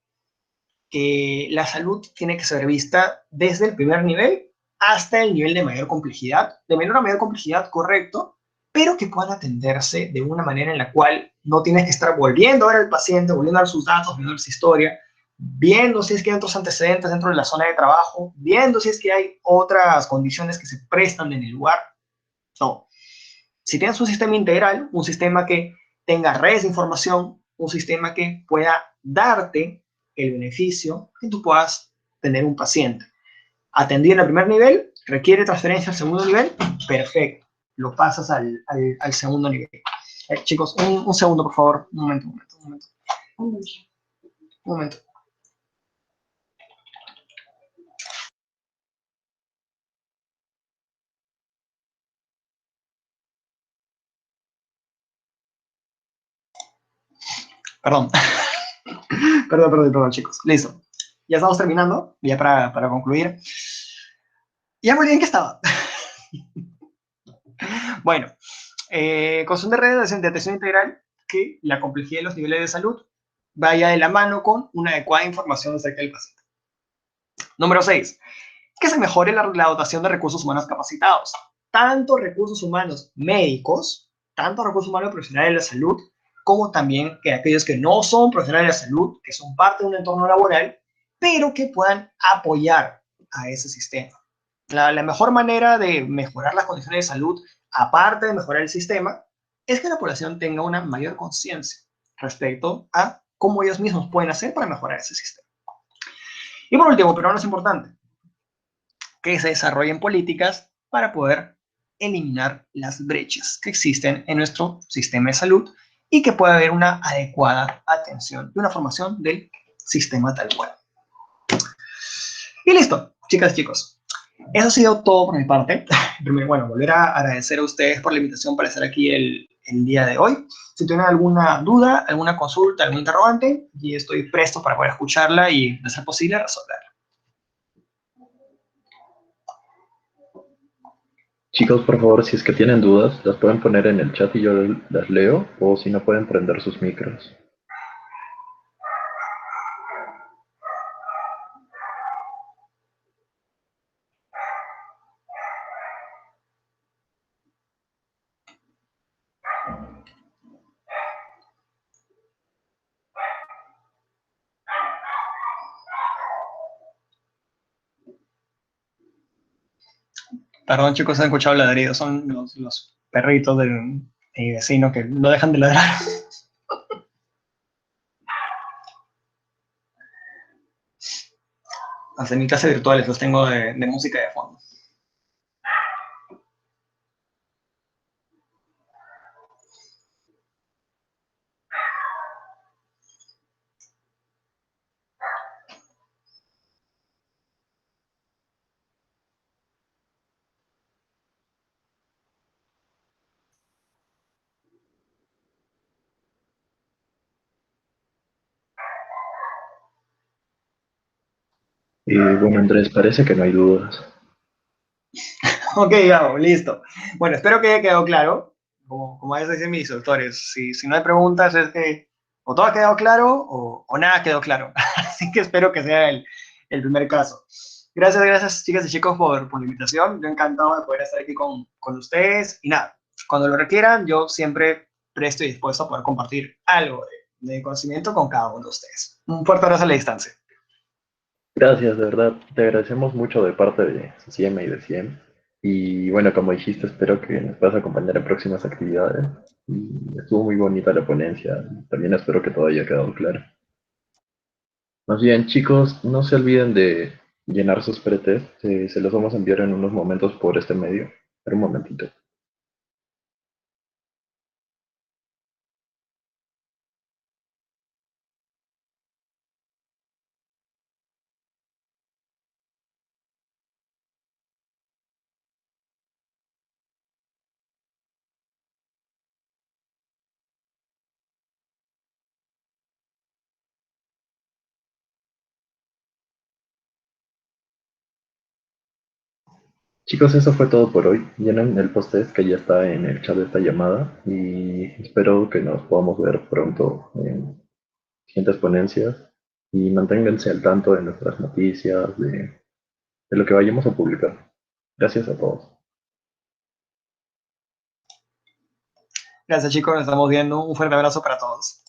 Speaker 1: Que la salud tiene que ser vista desde el primer nivel hasta el nivel de mayor complejidad, de menor a mayor complejidad, correcto, pero que puedan atenderse de una manera en la cual no tienes que estar volviendo a ver al paciente, volviendo a ver sus datos, viendo su historia, viendo si es que hay otros antecedentes dentro de la zona de trabajo, viendo si es que hay otras condiciones que se prestan en el lugar. No. Si tienes un sistema integral, un sistema que tenga redes de información, un sistema que pueda darte el beneficio que tú puedas tener un paciente. Atendido en el primer nivel, requiere transferencia al segundo nivel, perfecto, lo pasas al segundo nivel. Chicos, un segundo, por favor, un momento. Un momento. Perdón. Perdón, chicos. Listo. Ya estamos terminando, ya para concluir. Ya me olvidé en qué estaba. Bueno, construcción de redes de atención integral, que la complejidad de los niveles de salud vaya de la mano con una adecuada información acerca del paciente. Número 6. Que se mejore la dotación de recursos humanos capacitados. Tanto recursos humanos médicos, tanto recursos humanos profesionales de la salud, como también que aquellos que no son profesionales de la salud, que son parte de un entorno laboral, pero que puedan apoyar a ese sistema. La mejor manera de mejorar las condiciones de salud, aparte de mejorar el sistema, es que la población tenga una mayor conciencia respecto a cómo ellos mismos pueden hacer para mejorar ese sistema. Y por último, pero no es importante, que se desarrollen políticas para poder eliminar las brechas que existen en nuestro sistema de salud y que pueda haber una adecuada atención y una formación del sistema tal cual. Y listo, chicas y chicos. Eso ha sido todo por mi parte. Primero, bueno, volver a agradecer a ustedes por la invitación para estar aquí el día de hoy. Si tienen alguna duda, alguna consulta, algún interrogante, y estoy presto para poder escucharla y, de ser posible, resolverla.
Speaker 3: Chicos, por favor, si es que tienen dudas, las pueden poner en el chat y yo las leo, o si no pueden prender sus micros.
Speaker 1: Perdón, chicos, han escuchado ladridos. Son los perritos del vecino que no dejan de ladrar. Hasta en mi clase virtuales los tengo de música de fondo.
Speaker 3: Y bueno, Andrés, parece que no hay dudas.
Speaker 1: Ok, vamos, listo. Bueno, espero que haya quedado claro. Como a veces dicen mis instructores, si no hay preguntas es que o todo ha quedado claro o nada quedó claro. Así que espero que sea el primer caso. Gracias, chicas y chicos, por la invitación. Yo encantado de poder estar aquí con ustedes. Y nada, cuando lo requieran, yo siempre presto y dispuesto a poder compartir algo de conocimiento con cada uno de ustedes. Un fuerte abrazo a la distancia.
Speaker 3: Gracias, de verdad. Te agradecemos mucho de parte de CIEM y de CIEM. Y bueno, como dijiste, espero que nos puedas acompañar en próximas actividades. Y estuvo muy bonita la ponencia. También espero que todo haya quedado claro. Más bien, chicos, no se olviden de llenar sus pretest. Se los vamos a enviar en unos momentos por este medio. Espera un momentito. Chicos, eso fue todo por hoy. Llenen el post-test que ya está en el chat de esta llamada y espero que nos podamos ver pronto en siguientes ponencias y manténganse al tanto de nuestras noticias, de lo que vayamos a publicar. Gracias a todos.
Speaker 1: Gracias, chicos. Nos estamos viendo. Un fuerte abrazo para todos.